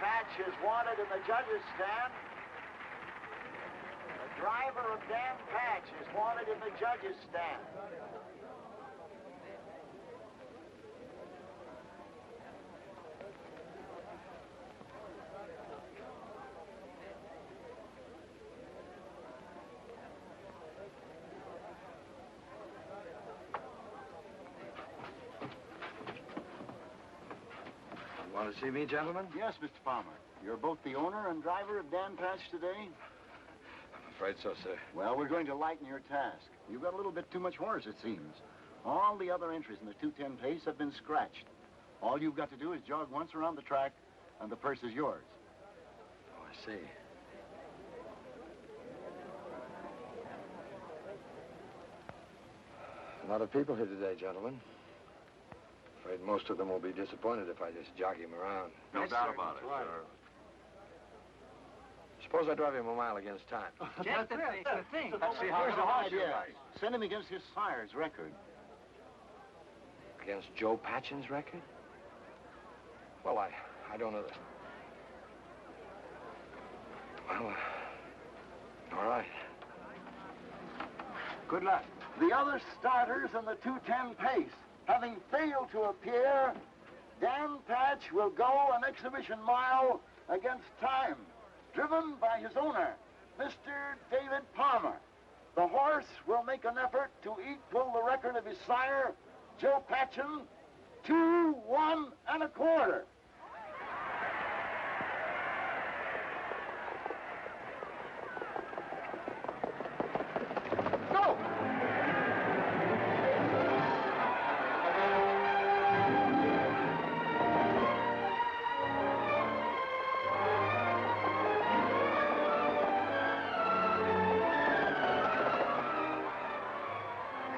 Patch is wanted in the judges' stand. The driver of Dan Patch is wanted in the judges' stand. Want to see me, gentlemen? Yes, Mr. Palmer. You're both the owner and driver of Dan Patch today? I'm afraid so, sir. Well, we're going to lighten your task. You've got a little bit too much horse, it seems. All the other entries in the 210 pace have been scratched. All you've got to do is jog once around the track, and the purse is yours. Oh, I see. A lot of people here today, gentlemen. Afraid most of them will be disappointed if I just jog him around. No doubt about it, sir. Suppose I drive him a mile against time. That's the thing. Let's see how Here's the the horse idea. you ride. Send him against his sire's record. Against Joe Patchen's record? Well, I don't know. Well, all right. Good luck. The other starters in the 210 pace, having failed to appear, Dan Patch will go an exhibition mile against time, driven by his owner, Mr. David Palmer. The horse will make an effort to equal the record of his sire, Joe Patchen, 2, 1 1/4.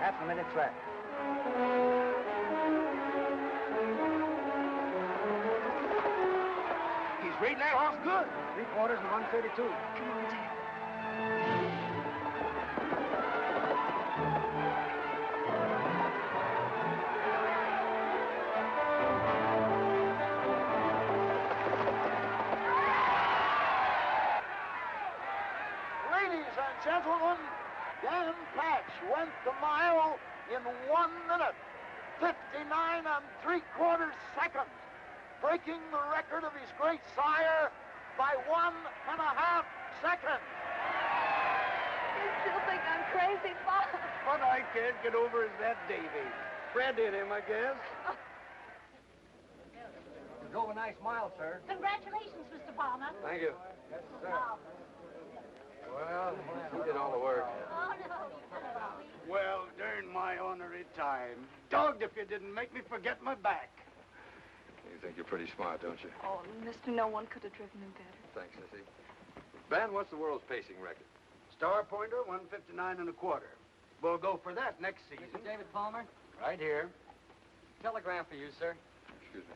Half a minute flat. He's reading that horse good. 3/4 and 132. Come on, Dad. Ladies and gentlemen, Dan Patch went the mile in 1 minute, 59 3/4 seconds, breaking the record of his great sire by 1.5 seconds. You still think I'm crazy, Bob? What I can't get over is that Davy. Fred in him, I guess. You drove a nice mile, sir. Congratulations, Mr. Palmer. Thank you. Yes, sir. Well, he did all the work. Oh, no, you did it all. Well, darn my ornery time. Dogged if you didn't make me forget my back. You think you're pretty smart, don't you? Oh, mister, no one could have driven him better. Thanks, Sissy. Ben, what's the world's pacing record? Star Pointer, 159 1/4. We'll go for that next season. Mr. David Palmer? Right here. Telegram for you, sir. Excuse me.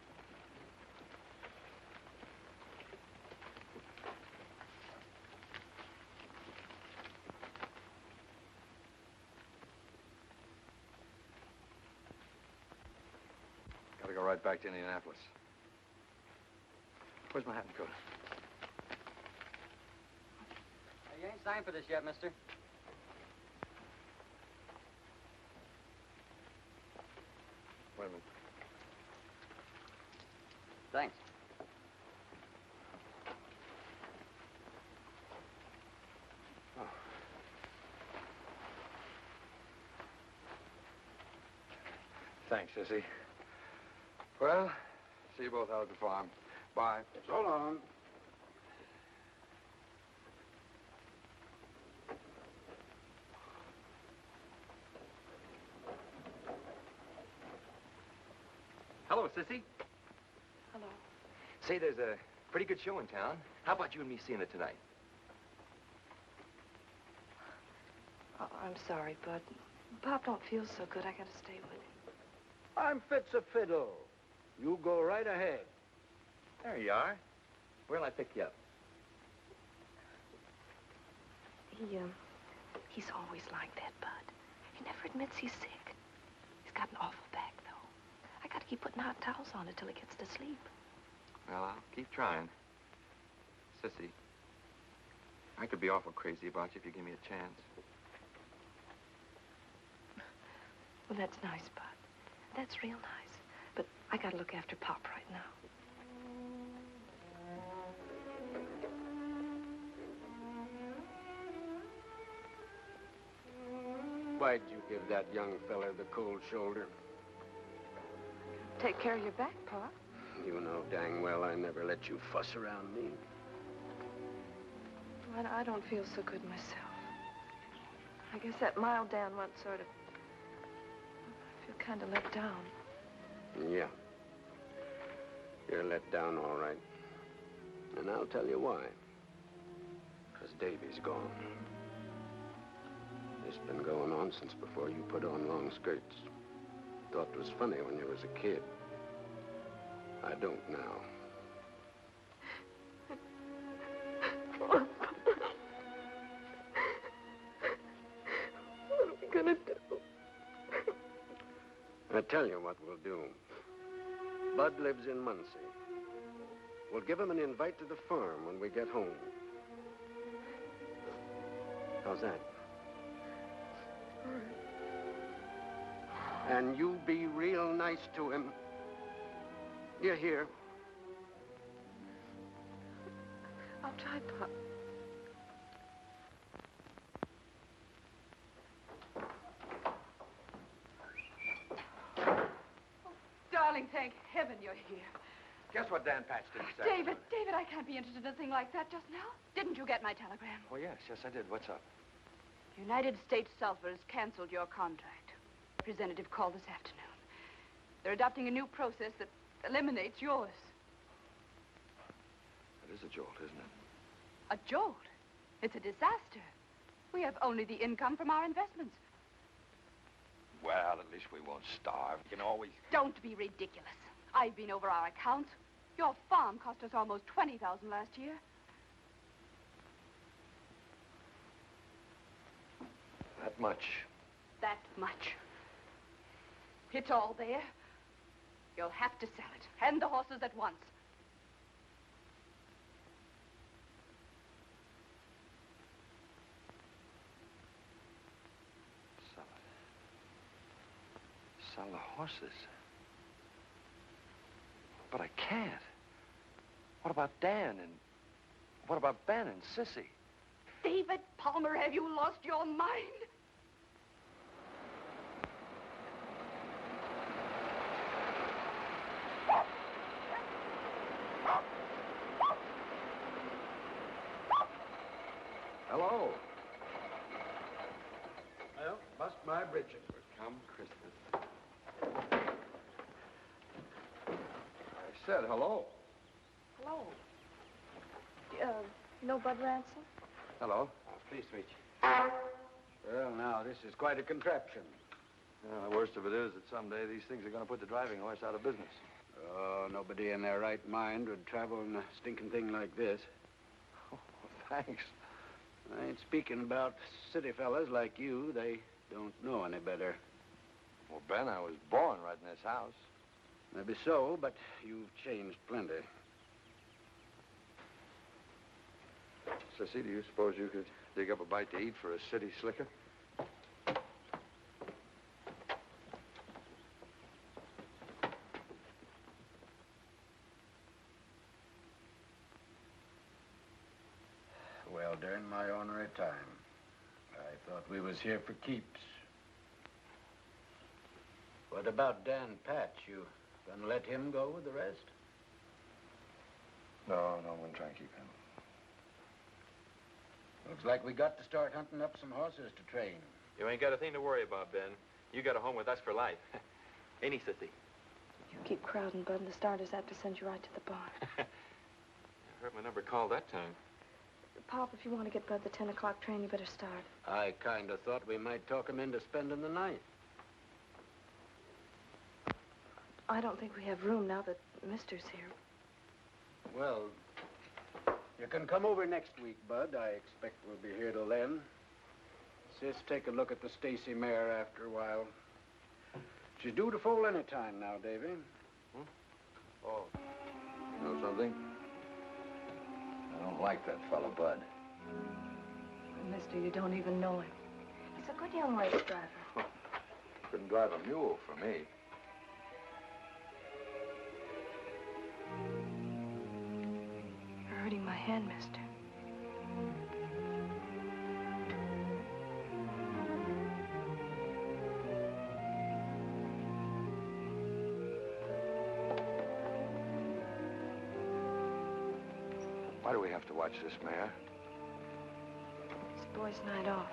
Gotta go right back to Indianapolis. Where's my hat and coat? You ain't signed for this yet, mister. Wait a minute. Thanks. Oh. Thanks, Sissy. Well, see you both out at the farm. Bye. So long. Hello, Sissy. Hello. Say, there's a pretty good show in town. How about you and me seeing it tonight? Oh, I'm sorry, Bud. Pop don't feel so good. I gotta stay with him. I'm fit's a fiddle. You go right ahead. There you are. Where'll I pick you up? He's always like that, Bud. He never admits he's sick. He's got an awful back, though. I gotta keep putting hot towels on it till he gets to sleep. Well, I'll keep trying. Sissy, I could be awful crazy about you if you give me a chance. Well, that's nice, Bud. That's real nice. But I gotta look after Pop right now. Why'd you give that young fella the cold shoulder? Take care of your back, Pop. You know dang well I never let you fuss around me. I don't feel so good myself. I guess that mild down once sort of... I feel kind of let down. Yeah. You're let down, all right. And I'll tell you why. Because Davy's gone. It's been going on since before you put on long skirts. Thought it was funny when you was a kid. I don't now. What are we gonna do? I tell you what we'll do. Bud lives in Muncie. We'll give him an invite to the farm when we get home. How's that? And you be real nice to him. You hear? I'll try, Pop. Darling, thank heaven you're here. Guess what Dan Patch did this afternoon? David, I can't be interested in a thing like that just now. Didn't you get my telegram? Oh, yes, I did. What's up? United States Sulphur has canceled your contract. Representative called this afternoon. They're adopting a new process that eliminates yours. That is a jolt, isn't it? A jolt? It's a disaster. We have only the income from our investments. Well, at least we won't starve. You can always... Don't be ridiculous. I've been over our accounts. Your farm cost us almost $20,000 last year. That much. That much. It's all there. You'll have to sell it. And the horses at once. Sell it. Sell the horses. But I can't. What about Dan and... What about Ben and Sissy? David Palmer, have you lost your mind? Hello. Well, bust my britches. Come, Christmas. I said hello. Hello. No Bud Ransom? Hello. Please reach. Well, now, this is quite a contraption. Yeah, the worst of it is that someday these things are going to put the driving horse out of business. Oh, nobody in their right mind would travel in a stinking thing like this. Oh, thanks. I ain't speaking about city fellas like you. They don't know any better. Well, Ben, I was born right in this house. Maybe so, but you've changed plenty. Sissy, do you suppose you could dig up a bite to eat for a city slicker? Well, during my ornery time, I thought we was here for keeps. What about Dan Patch? You gonna let him go with the rest? No, I'm gonna try and keep him. Looks like we got to start hunting up some horses to train. You ain't got a thing to worry about, Ben. You got a home with us for life. Ain't he, Sissy? You keep crowding, Bud, and the starters have to send you right to the barn. I heard my number called that time. Pop, if you want to get Bud the 10 o'clock train, you better start. I kind of thought we might talk him into spending the night. I don't think we have room now that Mister's here. Well, you can come over next week, Bud. I expect we'll be here till then. Sis, take a look at the Stacy mare after a while. She's due to foal any time now, Davy. Oh, you know something? I don't like that fella, Bud. Mister, you don't even know him. He's a good young race driver. Couldn't drive a mule for me. You're hurting my hand, mister. Why do we have to watch this, Mayor? It's the boys' night off.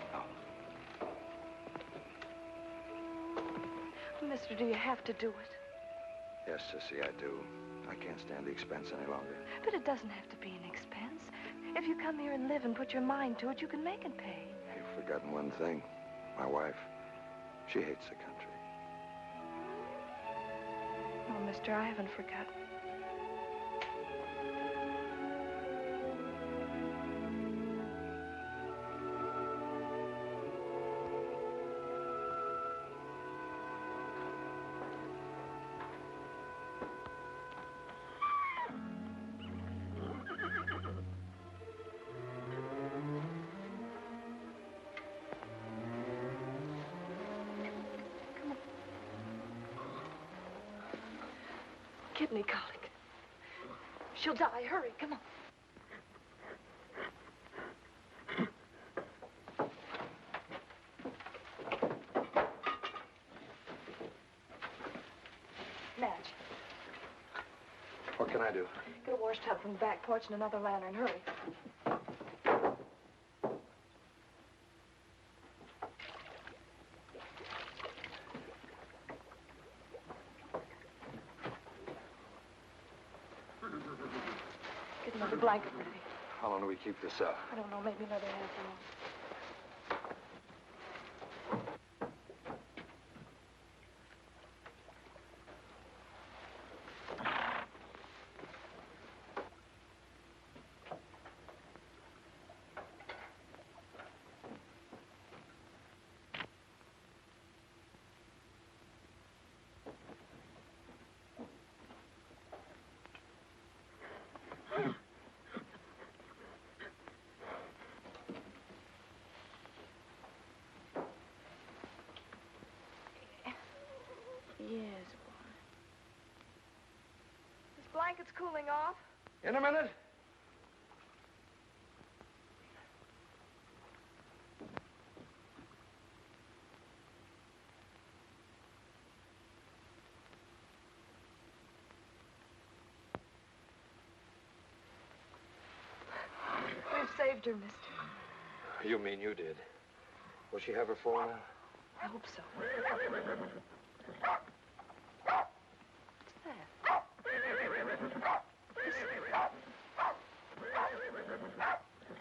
Mister, do you have to do it? Yes, Sissy, I do. I can't stand the expense any longer. But it doesn't have to be an expense. If you come here and live and put your mind to it, you can make it pay. You've forgotten one thing. My wife, she hates the country. No, mister, I haven't forgotten. Kidney colic. She'll die. Hurry, come on. Madge, What can I do? get a wash tub from the back porch and another lantern. Hurry. Get another blanket ready. How long do we keep this up? I don't know, maybe another half hour. Yes, boy. This blanket's cooling off. In a minute. We've saved her, mister. You mean you did? Will she have her full now? I hope so.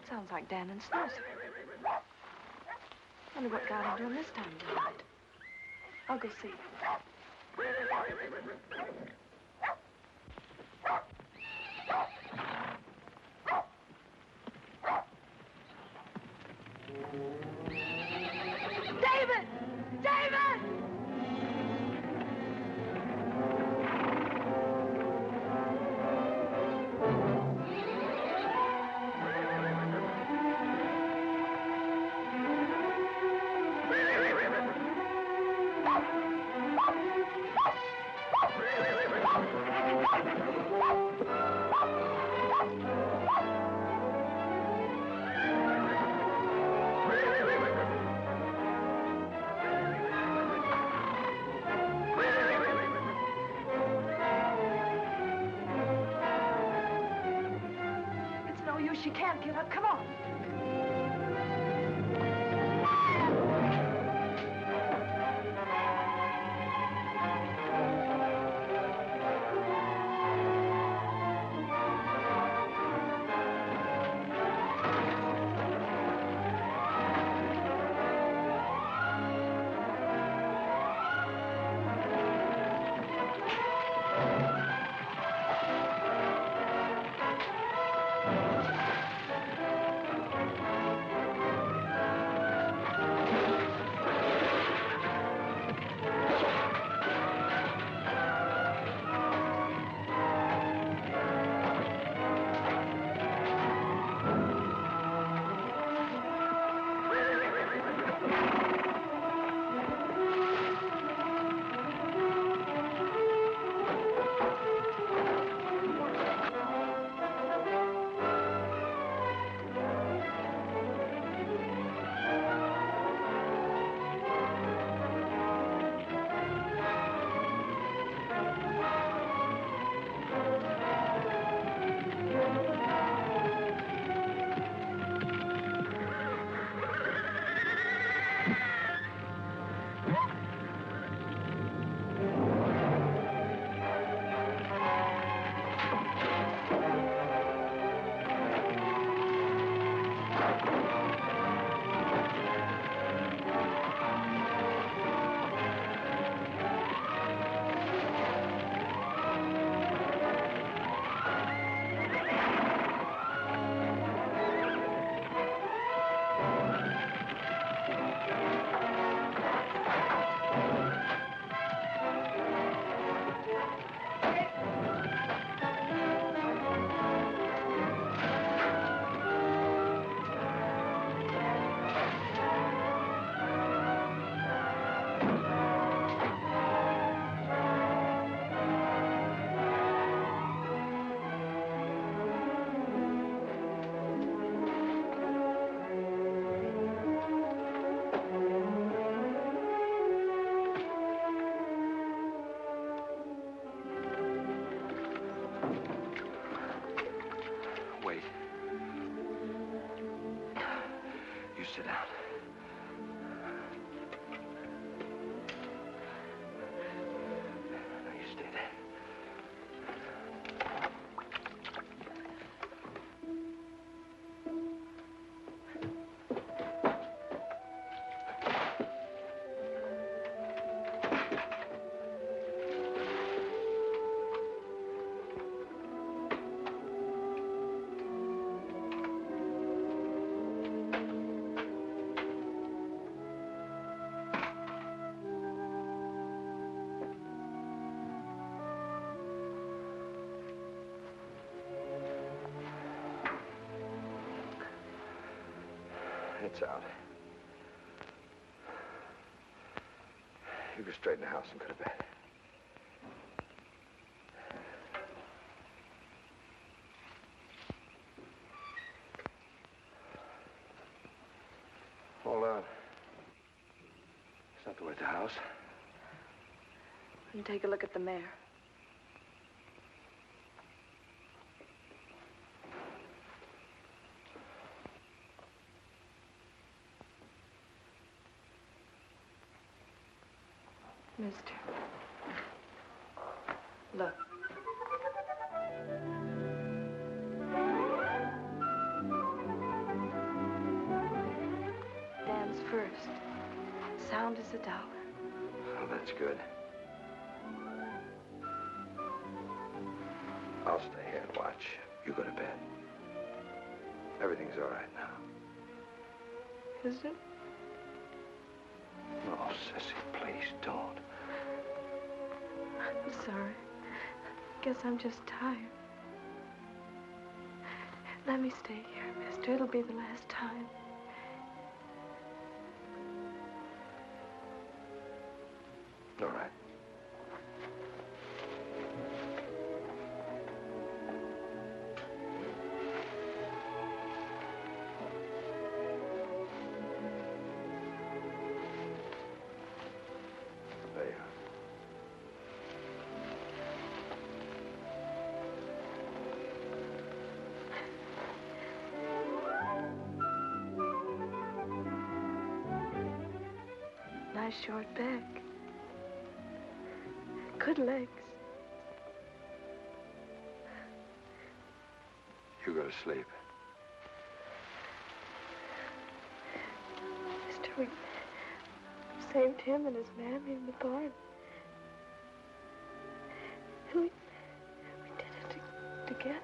Sounds like Dan and Snoozer. Wonder what got into him this time of night. I'll go see. David! David! It's no use. She can't get up. Come on. sit down. Now, you stay there. It's out. You go straight in the house and go to bed. Hold on. It's not the way at the house. And take a look at the mare. Mister. Look. Dan's first. Sound as a dollar. Oh, that's good. I'll stay here and watch. You go to bed. Everything's all right now. Is it? Oh, Sissy, please don't. I'm sorry. Guess I'm just tired. Let me stay here, mister. It'll be the last time. All right. There you are. Nice short back. Good legs. You go to sleep. Mister, we saved him and his mammy in the barn. And we did it together.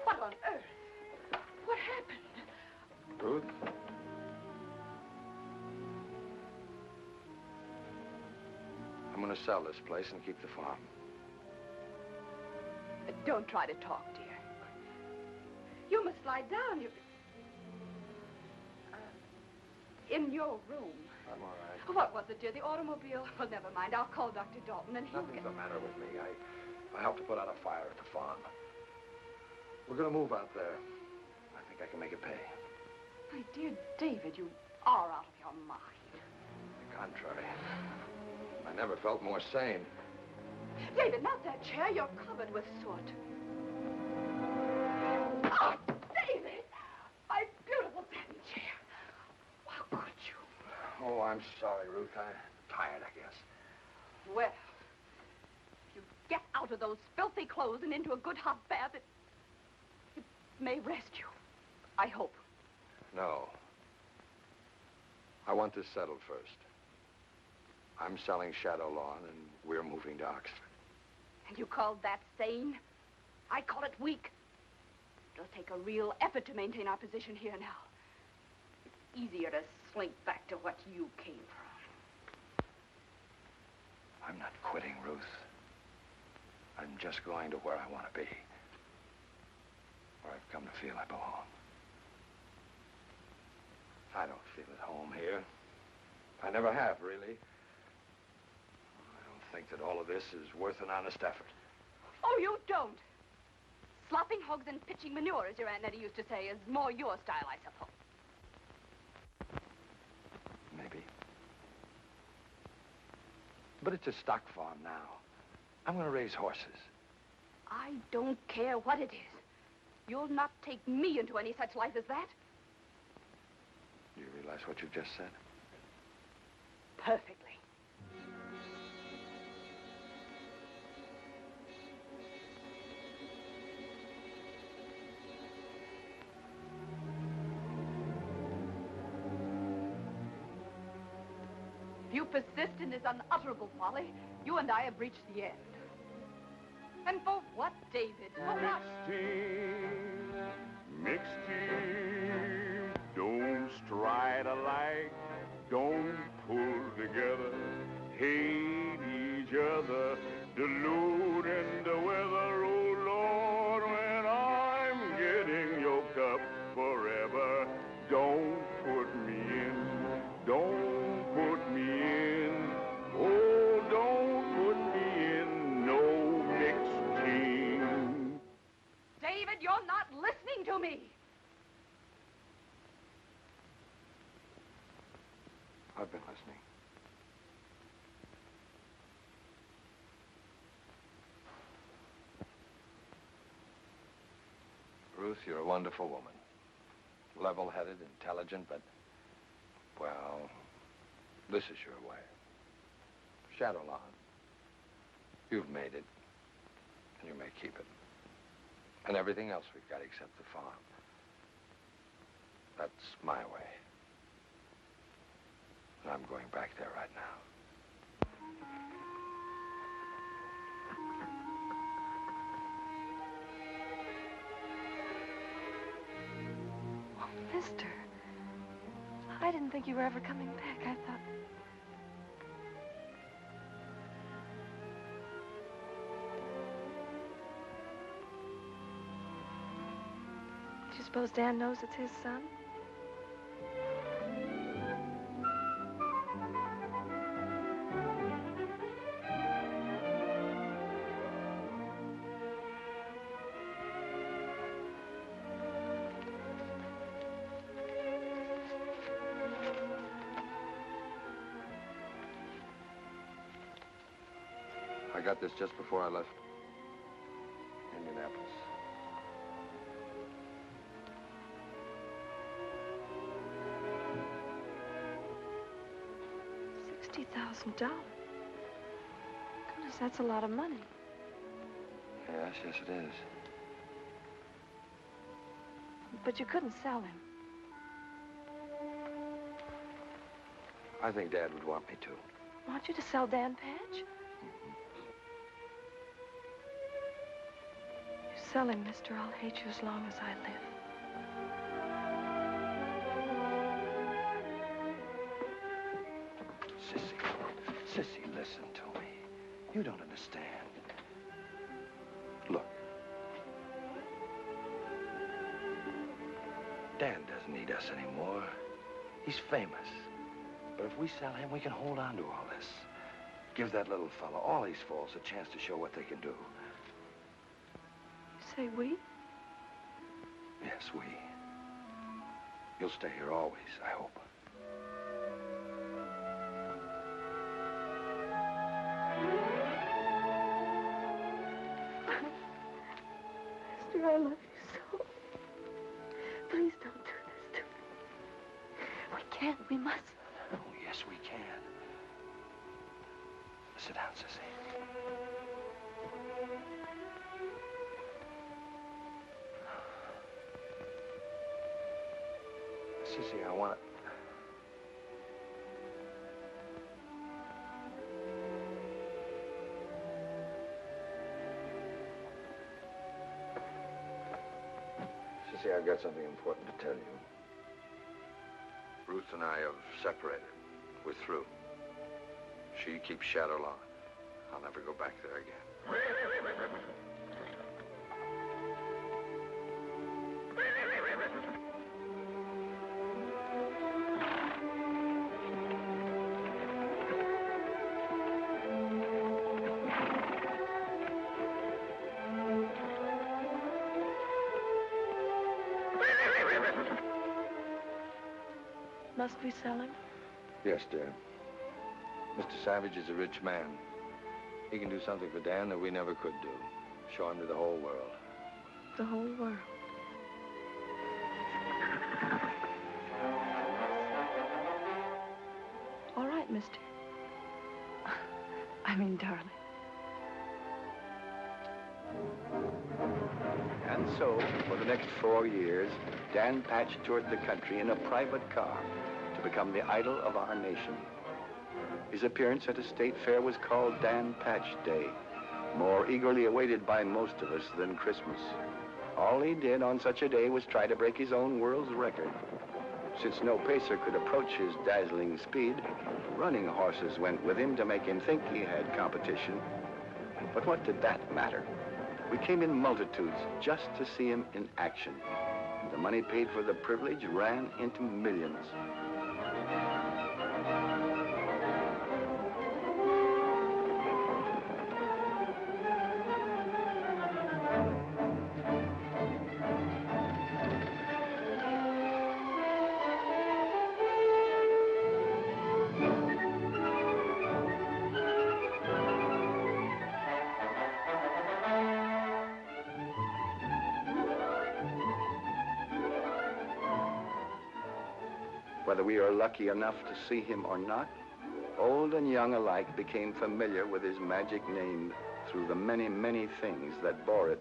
What on earth? What happened? Ruth? I'm going to sell this place and keep the farm. Don't try to talk, dear. You must lie down. In your room. I'm all right. What was it, dear? The automobile? Well, never mind. I'll call Dr. Dalton and he'll Nothing's get... the matter with me. I helped to put out a fire at the farm. We're going to move out there. I think I can make it pay. My dear David, you are out of your mind. On the contrary. I never felt more sane. David, not that chair. You're covered with soot. Oh, David! My beautiful satin chair. How could you? Oh, I'm sorry, Ruth. I'm tired, I guess. Well, if you get out of those filthy clothes and into a good hot bath, it may rest you. I hope. No. I want this settled first. I'm selling Shadow Lawn, and we're moving to Oxford. And you call that sane? I call it weak. It'll take a real effort to maintain our position here now. It's easier to slink back to what you came from. I'm not quitting, Ruth. I'm just going to where I want to be. Where I've come to feel I belong. I don't feel at home here. I never have, really. I don't think that all of this is worth an honest effort. Oh, you don't? Slopping hogs and pitching manure, as your Aunt Nettie used to say, is more your style, I suppose. Maybe. But it's a stock farm now. I'm going to raise horses. I don't care what it is. You'll not take me into any such life as that. Do you realize what you've just said? Perfectly. If you persist in this unutterable folly, you and I have reached the end. And for what, David? For what? Mixed team, don't stride alike, don't pull together, hate each other, deluding the weather. Oh Lord, when I'm getting yoked up forever, don't put me in, don't put me in, oh, don't put me in no mixed team. David, you're not listening to me. I've been listening. Ruth, you're a wonderful woman. Level-headed, intelligent, but, well, this is your way. Shadowlawn. You've made it, and you may keep it. And everything else we've got except the farm. That's my way. And I'm going back there right now. Oh, mister. I didn't think you were ever coming back. I thought... Do you suppose Dan knows it's his son? I got this just before I left Indianapolis. $60,000. Goodness, that's a lot of money. Yes, yes, it is. But you couldn't sell him. I think Dad would want me to. Want you to sell Dan Patch? You sell him, mister, I'll hate you as long as I live. Sissy, listen to me. You don't understand. Look. Dan doesn't need us anymore. He's famous. But if we sell him, we can hold on to all this. Give that little fella, all these falls, a chance to show what they can do. You say we? Yes, we. You'll stay here always, I hope. Mister, I love you so. Please don't do this to me. We can't. We must. Oh, yes, we can. Sit down, Sissy. Sissy, I want to... Sissy, I've got something important to tell you. Ruth and I have separated. We're through. She keeps Shadowlawn. I'll never go back there again. must be selling? Yes, dear. Mr. Savage is a rich man. He can do something for Dan that we never could do. Show him to the whole world. The whole world. All right, mister. I mean, darling. And so, for the next 4 years, Dan Patch toured the country in a private car to become the idol of our nation. His appearance at a state fair was called Dan Patch Day, more eagerly awaited by most of us than Christmas. All he did on such a day was try to break his own world's record. Since no pacer could approach his dazzling speed, running horses went with him to make him think he had competition. But what did that matter? We came in multitudes just to see him in action. The money paid for the privilege ran into millions. Whether we are lucky enough to see him or not, old and young alike became familiar with his magic name through the many, many things that bore it.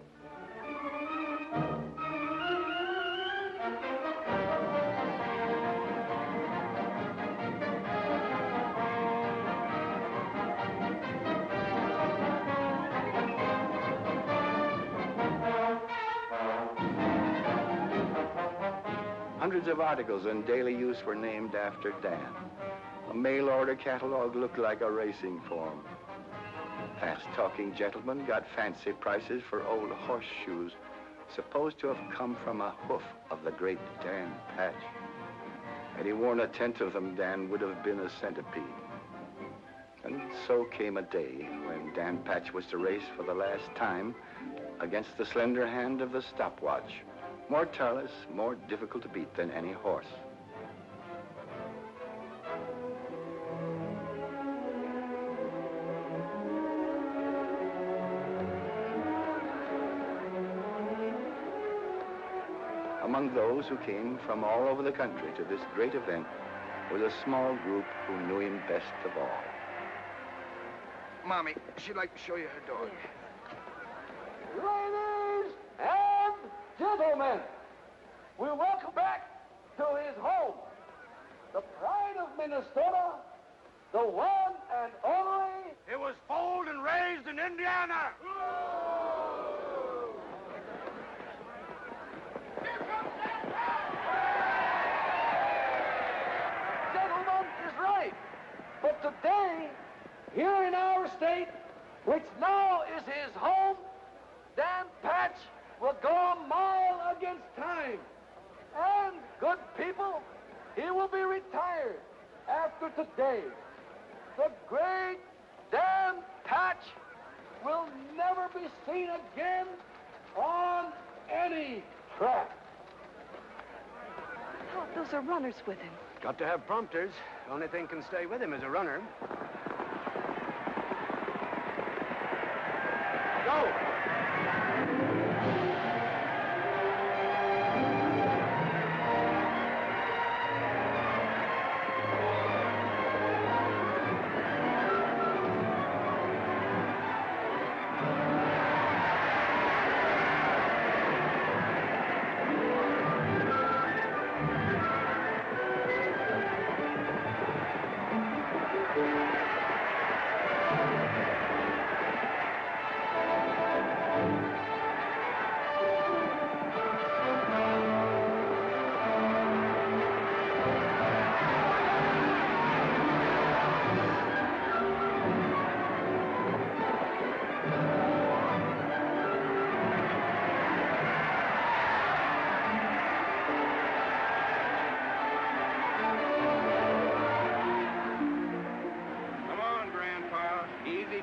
Hundreds of articles in daily use were named after Dan. A mail-order catalog looked like a racing form. Fast-talking gentlemen got fancy prices for old horseshoes, supposed to have come from a hoof of the great Dan Patch. Had he worn a tenth of them, Dan would have been a centipede. And so came a day when Dan Patch was to race for the last time against the slender hand of the stopwatch. More tireless, more difficult to beat than any horse. Among those who came from all over the country to this great event was a small group who knew him best of all. Mommy, she'd like to show you her dog. Ladies and gentlemen, we welcome back to his home, the pride of Minnesota, the one and only. It was foaled and raised in Indiana. Gentleman is right. But today, here in our state, which now is his home, Dan Patch will go a mile against time. And, good people, he will be retired after today. The great Dan Patch will never be seen again on any track. I thought those are runners with him. Got to have prompters. Only thing can stay with him is a runner. Go!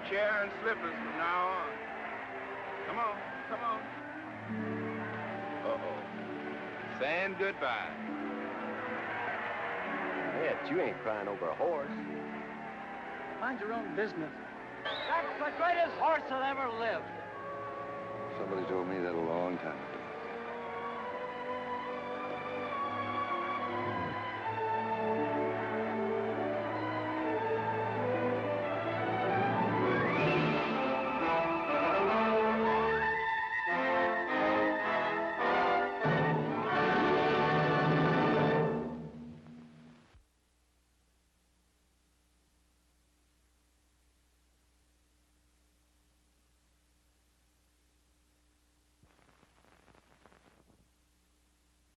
Chair and slippers from now on. Come on, come on. Uh-oh. Saying goodbye. bet you ain't crying over a horse. Mind your own business. That's the greatest horse that ever lived. Somebody told me that a long time ago.